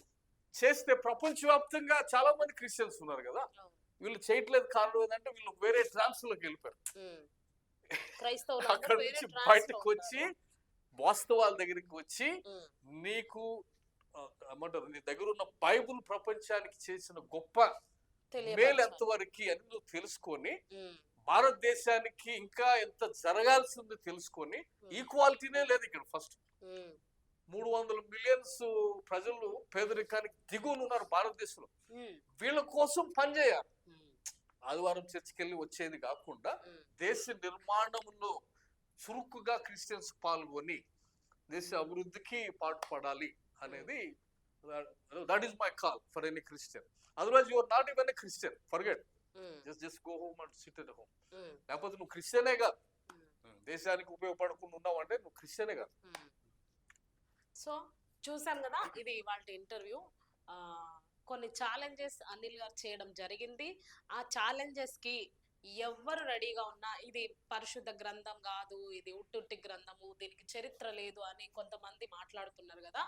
చేస్తే ప్రపంచవ్యాప్తంగా చాలా మంది క్రిస్టియన్స్ ఉన్నారు కదా, అవును. వీళ్ళు చేయట్లేదు కారణం ఏంటంటే వీళ్ళు వేరే ట్రాన్స్ లోకి వెళ్ళిపోయారు. ఉమ్. క్రైస్తవులు అక్కడ అందరూ వేరే నుంచి ట్రాన్స్ లో బయటకు వచ్చి ఉన్నారు. వాస్తవాల దగ్గరికి వచ్చి ఉమ్, నీకు ఏమంటారు, నీ దగ్గర ఉన్న బైబుల్ ప్రపంచానికి చేసిన గొప్ప మేలు తెలియపరచాలి. ఎంతవరకు అని నువ్వు తెలుసుకొని, ఉమ్, భారతదేశానికి ఇంకా ఎంత జరగాల్సిందో తెలుసుకొని, ఈక్వాలిటీనే లేదు ఇక్కడ. ఫస్ట్ ఉమ్, 300 మిలియన్స్ ప్రజలు పేదరికానికి దిగువన ఉన్నారు భారతదేశంలో. ఉమ్, వీళ్ళ కోసం పనిచేయాలి. ఉమ్, ఆదివారం చర్చికి వెళ్ళి వచ్చేది కాకుండా ఉమ్, దేశ నిర్మాణంలో చురుకుగా క్రిస్టియన్స్ పాల్గొని దేశ అభివృద్ధికి పాటుపడాలి అనేది, that is my call for any Christian. Otherwise you are not even a Christian, forget, um, just go home and sit at home. Um, లేకపోతే నువ్వు క్రిస్టియనే కాదు, ఉమ్, దేశానికి ఉపయోగపడకుండా ఉన్నావంటే నువ్వు క్రిస్టియనే కాదు. ఉమ్. సో చూసాం కదా, ఇది వాళ్ళ ఇంటర్వ్యూ. కొన్ని ఛాలెంజెస్ అనిల్ గారు చేయడం జరిగింది. ఆ ఛాలెంజెస్ కి ఎవ్వరు రెడీగా ఉన్నా, ఇది పరిశుద్ధ గ్రంథం కాదు, ఇది ఉట్టుట్టి గ్రంథము, దీనికి చరిత్ర లేదు అని కొంతమంది మాట్లాడుతున్నారు కదా,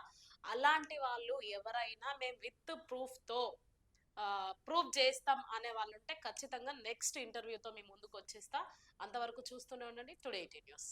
అలాంటి వాళ్ళు ఎవరైనా మేము విత్ ప్రూఫ్ తో ప్రూవ్ చేస్తాం అనే వాళ్ళు ఉంటే ఖచ్చితంగా నెక్స్ట్ ఇంటర్వ్యూతో మేము ముందుకు వచ్చేస్తా. అంతవరకు చూస్తూనే ఉండండి టుడే 18 న్యూస్.